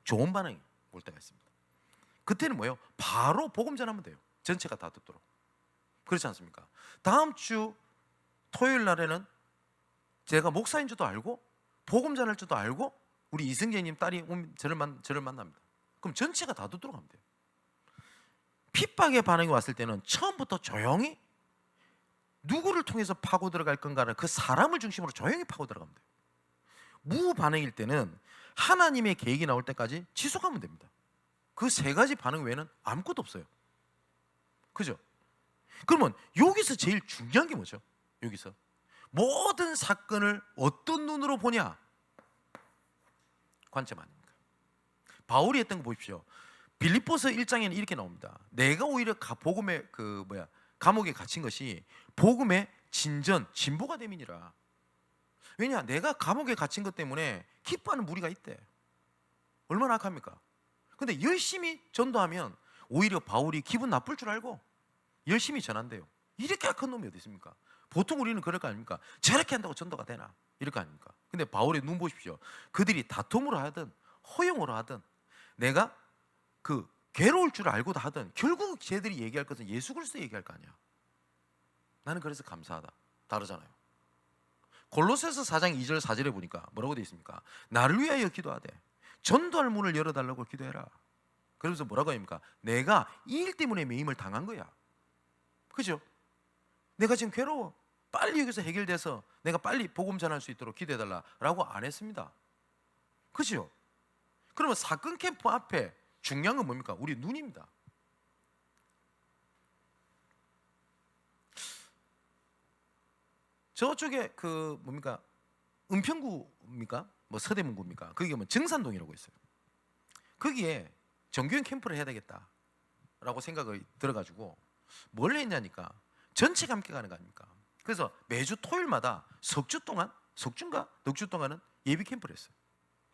좋은 반응이 올 때가 있습니다. 그때는 뭐예요? 바로 복음 전하면 돼요. 전체가 다 듣도록. 그렇지 않습니까? 다음 주 토요일 날에는 제가 목사인 줄도 알고 복음 전할 줄도 알고 우리 이승재님 딸이 저를 만납니다. 그럼 전체가 다 듣도록 하면 돼요. 핍박의 반응이 왔을 때는 처음부터 조용히 누구를 통해서 파고 들어갈 건가를 그 사람을 중심으로 조용히 파고 들어가면 돼요. 무반응일 때는 하나님의 계획이 나올 때까지 지속하면 됩니다. 그 세 가지 반응 외에는 아무것도 없어요. 그죠? 그러면 여기서 제일 중요한 게 뭐죠? 여기서 모든 사건을 어떤 눈으로 보냐? 관점 아닙니까? 바울이 했던 거 보십시오. 빌립보서 1장에는 이렇게 나옵니다. 내가 오히려 복음의 감옥에 갇힌 것이 복음의 진보가 됨이니라. 왜냐? 내가 감옥에 갇힌 것 때문에 기뻐하는 무리가 있대. 얼마나 악합니까? 근데 열심히 전도하면 오히려 바울이 기분 나쁠 줄 알고 열심히 전한대요. 이렇게 악한 놈이 어디 있습니까? 보통 우리는 그럴 거 아닙니까? 저렇게 한다고 전도가 되나? 이럴 거 아닙니까? 근데 바울의 눈 보십시오. 그들이 다툼으로 하든 허용으로 하든 내가 그 괴로울 줄 알고도 하든 결국 쟤들이 얘기할 것은 예수 그리스도 얘기할 거 아니야. 나는 그래서 감사하다. 다르잖아요. 골로새서 4장 2절 4절에 보니까 뭐라고 되어 있습니까? 나를 위하여 기도하되 전도할 문을 열어달라고 기도해라. 그러면서 뭐라고 합니까? 내가 이 일 때문에 매임을 당한 거야. 그죠? 내가 지금 괴로워. 빨리 여기서 해결돼서 내가 빨리 복음 전할 수 있도록 기도해달라라고 안 했습니다. 그죠? 그러면 사건 캠프 앞에 중요한 건 뭡니까? 우리 눈입니다. 저쪽에 그 뭡니까? 은평구입니까? 뭐 서대문구입니까? 거기가 뭐 정산동이라고 있어요. 거기에 정규행 캠프를 해야 되겠다라고 생각이 들어가지고 뭘 했냐니까 전체가 함께 가는 거 아닙니까? 그래서 매주 토요일마다 석주인가 넉주 동안은 예비 캠프를 했어요.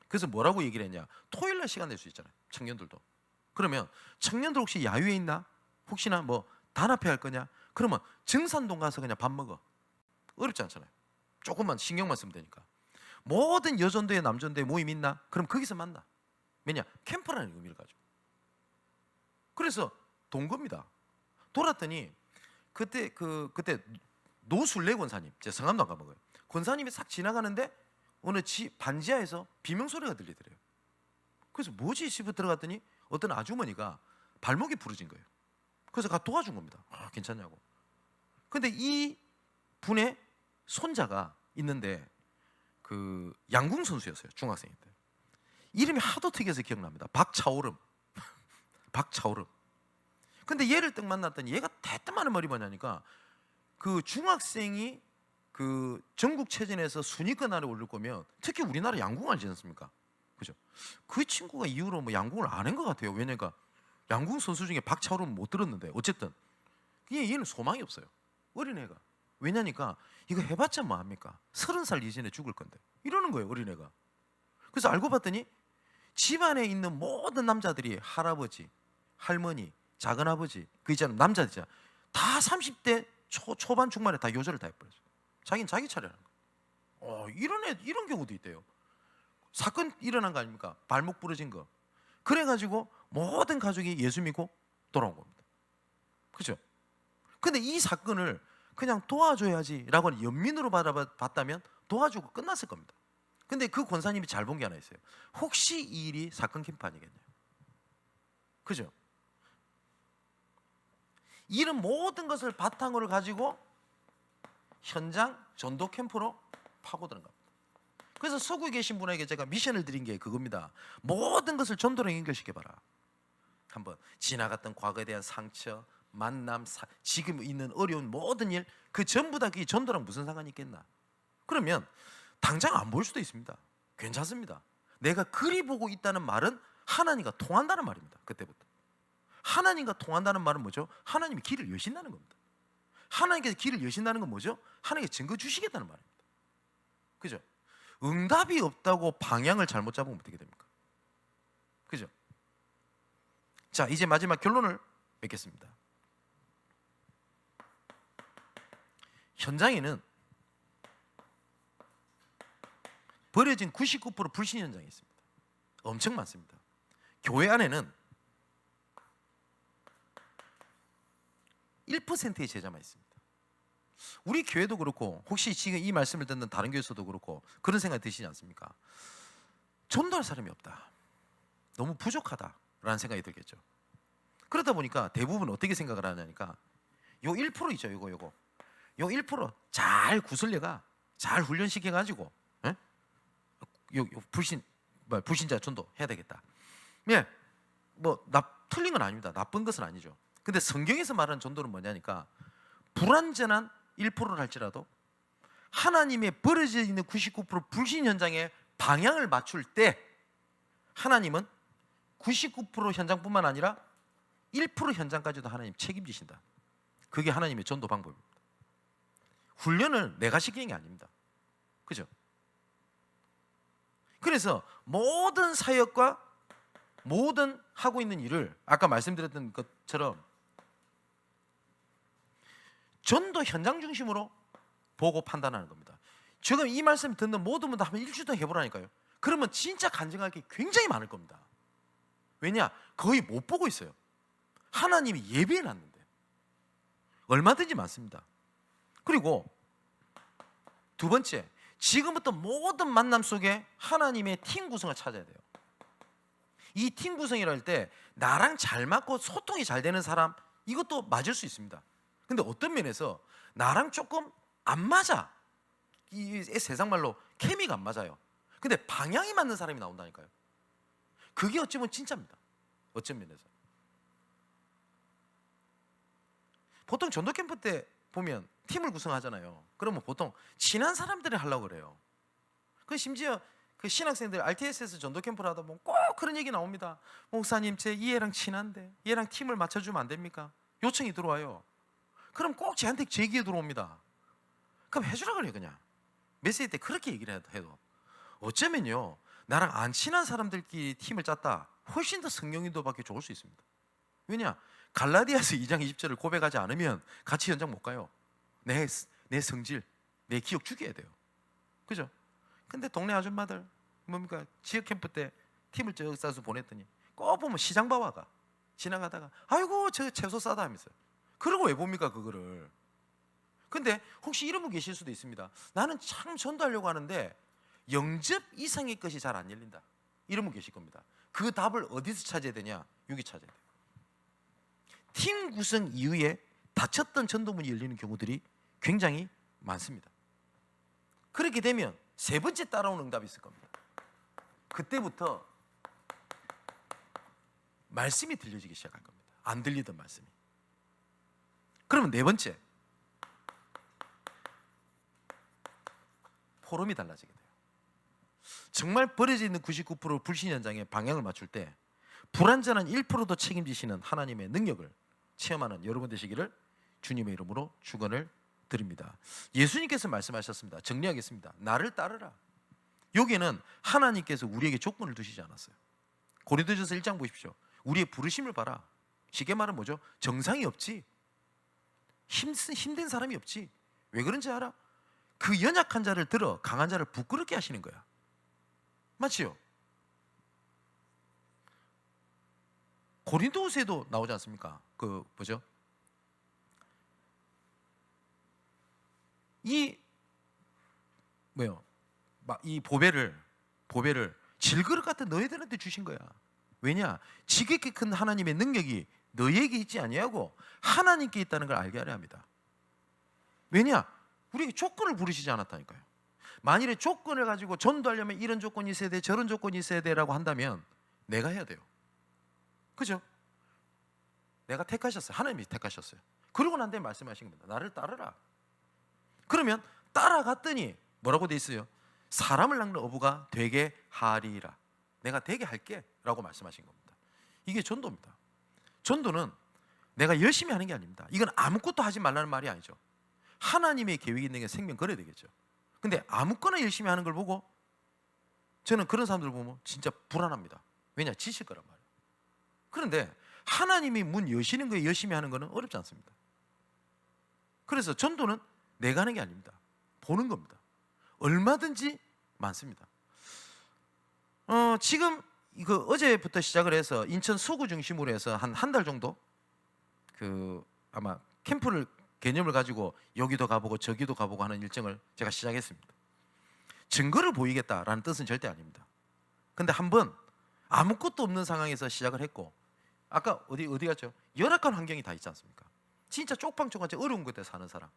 그래서 뭐라고 얘기를 했냐? 토요일 날 시간 낼 수 있잖아요. 청년들도. 그러면 청년들 혹시 야유회 있나? 혹시나 뭐 단합회 할 거냐? 그러면 정산동 가서 그냥 밥 먹어. 어렵지 않잖아요. 조금만 신경만 쓰면 되니까. 모든 여전도회 남전도회 모임 있나? 그럼 거기서 만나. 왜냐? 캠프라는 의미를 가지고. 그래서 동거입니다. 돌았더니 그때 노술래 권사님, 제 성함도 안 까먹어요. 권사님이 싹 지나가는데 어느 반지하에서 비명소리가 들리더래요. 그래서 뭐지 싶어 들어갔더니 어떤 아주머니가 발목이 부러진 거예요. 그래서 가 도와준 겁니다. 괜찮냐고. 근데 이 분의 손자가 있는데 그 양궁 선수였어요. 중학생일 때. 이름이 하도 특이해서 기억납니다. 박차오름. 박차오름. 근데 얘를 딱 만났더니 얘가 대뜸하는 말이 뭐냐니까 그 중학생이 그 전국체전에서 순위권 안에 오를 거면 특히 우리나라 양궁 알지 않습니까? 그죠? 그 친구가 이후로 뭐 양궁을 안 한 것 같아요. 왜냐니까 양궁 선수 중에 박차오름 못 들었는데 어쨌든 얘는 소망이 없어요. 어린애가. 왜냐니까 이거 해봤자 뭐합니까? 30살 이전에 죽을 건데 이러는 거예요. 어린애가. 그래서 알고 봤더니 집안에 있는 모든 남자들이 할아버지, 할머니, 작은아버지 그 있잖아요. 남자들 다 30대 초반 중반에 다 요절을 다 해버렸어요. 자기는 자기 차례라는 거예요. 이런 경우도 있대요. 사건 일어난 거 아닙니까? 발목 부러진 거. 그래가지고 모든 가족이 예수 믿고 돌아온 겁니다. 그죠? 근데 이 사건을 그냥 도와줘야지라고 연민으로 봤다면 도와주고 끝났을 겁니다. 근데 그 권사님이 잘 본 게 하나 있어요. 혹시 이 일이 사건 캠프 아니겠냐? 그죠? 이런 모든 것을 바탕으로 가지고 현장 전도 캠프로 파고드는 겁니다. 그래서 서구에 계신 분에게 제가 미션을 드린 게 그겁니다. 모든 것을 전도로 연결시켜봐라. 한번 지나갔던 과거에 대한 상처, 만남, 지금 있는 어려운 모든 일, 그 전부 다 그게 전도랑 무슨 상관이 있겠나? 그러면 당장 안 보일 수도 있습니다. 괜찮습니다. 내가 그리 보고 있다는 말은 하나님과 통한다는 말입니다. 그때부터 하나님과 통한다는 말은 뭐죠? 하나님이 길을 여신다는 겁니다. 하나님께서 길을 여신다는 건 뭐죠? 하나님께 증거 주시겠다는 말입니다. 그죠? 응답이 없다고 방향을 잘못 잡으면 어떻게 됩니까? 그죠? 자, 이제 마지막 결론을 맺겠습니다. 현장에는 버려진 99% 불신 현장이 있습니다. 엄청 많습니다. 교회 안에는 1%의 제자만 있습니다. 우리 교회도 그렇고 혹시 지금 이 말씀을 듣는 다른 교회에서도 그렇고 그런 생각이 드시지 않습니까? 전도할 사람이 없다, 너무 부족하다라는 생각이 들겠죠. 그러다 보니까 대부분 어떻게 생각을 하냐니까 요 1% 있죠. 요거 요 1% 잘 구슬려가 잘 훈련시켜가지고 요 불신자 전도 해야 되겠다. 예, 뭐 틀린 건 아닙니다. 나쁜 것은 아니죠. 근데 성경에서 말하는 전도는 뭐냐니까 불완전한 1%를 할지라도 하나님의 버려져 있는 99% 불신 현장에 방향을 맞출 때 하나님은 99% 현장뿐만 아니라 1% 현장까지도 하나님 책임지신다. 그게 하나님의 전도 방법입니다. 훈련을 내가 시키는 게 아닙니다. 그죠? 그래서 모든 사역과 모든 하고 있는 일을 아까 말씀드렸던 것처럼 전도 현장 중심으로 보고 판단하는 겁니다. 지금 이 말씀 듣는 모든 분들 한번 일주일 동안 해보라니까요. 그러면 진짜 간증할 게 굉장히 많을 겁니다. 왜냐? 거의 못 보고 있어요. 하나님이 예비해놨는데 얼마든지 많습니다. 그리고 두 번째, 지금부터 모든 만남 속에 하나님의 팀 구성을 찾아야 돼요. 이 팀 구성이라 할 때 나랑 잘 맞고 소통이 잘 되는 사람, 이것도 맞을 수 있습니다. 근데 어떤 면에서 나랑 조금 안 맞아, 이 세상 말로 케미가 안 맞아요. 근데 방향이 맞는 사람이 나온다니까요. 그게 어찌 보면 진짜입니다. 어떤 면에서 보통 전도 캠프 때 보면 팀을 구성하잖아요. 그러면 보통 친한 사람들이 하려고 그래요. 그 심지어 그 신학생들 RTS에서 전도 캠프를 하다 보면 꼭 그런 얘기 나옵니다. 목사님, 제 이 애랑 친한데 얘랑 팀을 맞춰주면 안 됩니까? 요청이 들어와요. 그럼 꼭 저한테 제기에 들어옵니다. 그럼 해주라 그래요. 그냥 메시지 때 그렇게 얘기를 해도 어쩌면요, 나랑 안 친한 사람들끼리 팀을 짰다 훨씬 더 성령 인도받기 좋을 수 있습니다. 왜냐? 갈라디아서 2장 20절을 고백하지 않으면 같이 현장 못 가요. 내 성질, 내 기억 죽여야 돼요. 그죠? 근데 동네 아줌마들 뭡니까? 지역 캠프 때 팀을 쭉 싸서 보냈더니 꼭 보면 시장 바와가 지나가다가 아이고 저 채소 싸다 하면서요. 그러고 왜 봅니까 그거를? 근데 혹시 이런 분 계실 수도 있습니다. 나는 참 전도하려고 하는데 영접 이상의 것이 잘 안 열린다. 이런 분 계실 겁니다. 그 답을 어디서 찾아야 되냐? 여기 찾아야 돼요. 팀 구성 이후에 닫혔던 전도문이 열리는 경우들이 굉장히 많습니다. 그렇게 되면 세 번째 따라오는 응답이 있을 겁니다. 그때부터 말씀이 들려지기 시작할 겁니다. 안 들리던 말씀이. 그러면 네 번째, 포럼이 달라지게 돼요. 정말 버려져 있는 99% 불신 현장에 방향을 맞출 때 불완전한 1%도 책임지시는 하나님의 능력을 체험하는 여러분 되시기를 주님의 이름으로 축원을 드립니다. 예수님께서 말씀하셨습니다. 정리하겠습니다. 나를 따르라. 여기에는 하나님께서 우리에게 조건을 두시지 않았어요. 고린도전서 1장 보십시오. 우리의 부르심을 봐라. 쉽게 말하면 뭐죠? 정상이 없지, 힘든 사람이 없지. 왜 그런지 알아? 그 연약한 자를 들어 강한 자를 부끄럽게 하시는 거야. 맞지요? 고린도후서에도 나오지 않습니까? 그 뭐죠? 이 보배를 질그릇 같은 너희들한테 주신 거야. 왜냐? 지극히 큰 하나님의 능력이 너희에게 있지 아니하고 하나님께 있다는 걸 알게 하려 합니다. 왜냐? 우리에게 조건을 부르시지 않았다니까요. 만일에 조건을 가지고 전도하려면 이런 조건이 있어야 돼, 저런 조건이 있어야 돼라고 한다면 내가 해야 돼요. 그죠? 내가 택하셨어요. 하나님이 택하셨어요. 그러고 난 뒤에 말씀하신 겁니다. 나를 따르라. 그러면 따라갔더니 뭐라고 돼 있어요? 사람을 낚는 어부가 되게 하리라. 내가 되게 할게 라고 말씀하신 겁니다. 이게 전도입니다. 전도는 내가 열심히 하는 게 아닙니다. 이건 아무것도 하지 말라는 말이 아니죠. 하나님의 계획이 있는 게 생명 걸어야 되겠죠. 근데 아무거나 열심히 하는 걸 보고 저는 그런 사람들 보면 진짜 불안합니다. 왜냐? 지칠 거란 말이에요. 그런데 하나님이 문 여시는 거에 열심히 하는 거는 어렵지 않습니다. 그래서 전도는 내가 하는 게 아닙니다. 보는 겁니다. 얼마든지 많습니다. 지금 이거 어제부터 시작을 해서 인천 서구 중심으로 해서 한 달 정도 아마 캠프를 개념을 가지고 여기도 가보고 저기도 가보고 하는 일정을 제가 시작했습니다. 증거를 보이겠다라는 뜻은 절대 아닙니다. 근데 한번 아무것도 없는 상황에서 시작을 했고, 아까 어디 갔죠? 열악한 환경이 다 있지 않습니까? 진짜 쪽방쪽같이 어려운 곳에 사는 사람,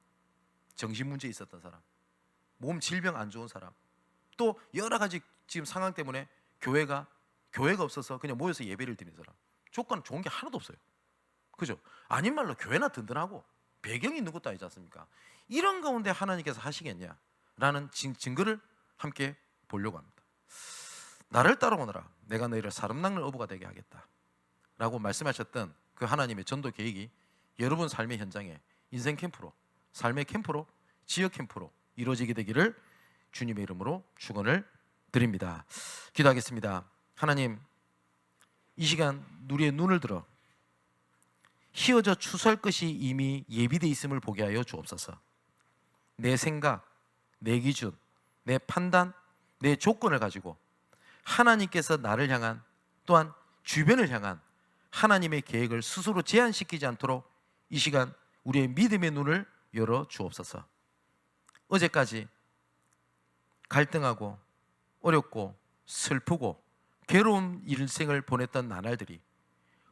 정신문제 있었던 사람, 몸 질병 안 좋은 사람, 또 여러 가지 지금 상황 때문에 교회가 없어서 그냥 모여서 예배를 드리는 사람, 조건 좋은 게 하나도 없어요. 그죠? 아닌 말로 교회나 든든하고 배경이 있는 것도 아니지 않습니까? 이런 가운데 하나님께서 하시겠냐라는 증거를 함께 보려고 합니다. 나를 따라오너라, 내가 너희를 사람 낚는 어부가 되게 하겠다 라고 말씀하셨던 그 하나님의 전도 계획이 여러분 삶의 현장에 인생 캠프로, 삶의 캠프로, 지역 캠프로 이루어지게 되기를 주님의 이름으로 축원을 드립니다. 기도하겠습니다. 하나님, 이 시간 우리의 눈을 들어 희어져 추수할 것이 이미 예비되어 있음을 보게 하여 주옵소서. 내 생각, 내 기준, 내 판단, 내 조건을 가지고 하나님께서 나를 향한, 또한 주변을 향한 하나님의 계획을 스스로 제한시키지 않도록 이 시간 우리의 믿음의 눈을 열어 주옵소서. 어제까지 갈등하고 어렵고 슬프고 괴로운 일생을 보냈던 나날들이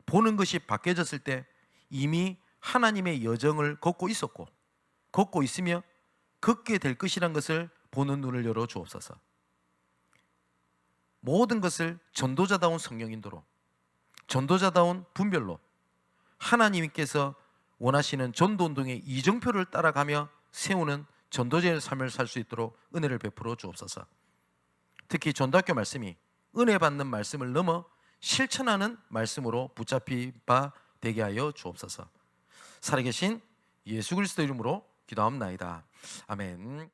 보는 것이 바뀌어졌을 때 이미 하나님의 여정을 걷고 있었고 걷고 있으며 걷게 될 것이란 것을 보는 눈을 열어 주옵소서. 모든 것을 전도자다운 성령인도로, 전도자다운 분별로 하나님께서 원하시는 전도운동의 이정표를 따라가며 세우는 전도자의 삶을 살 수 있도록 은혜를 베풀어 주옵소서. 특히 전도학교 말씀이 은혜 받는 말씀을 넘어 실천하는 말씀으로 붙잡히 바 되게 하여 주옵소서. 살아계신 예수 그리스도 이름으로 기도합나이다. 아멘.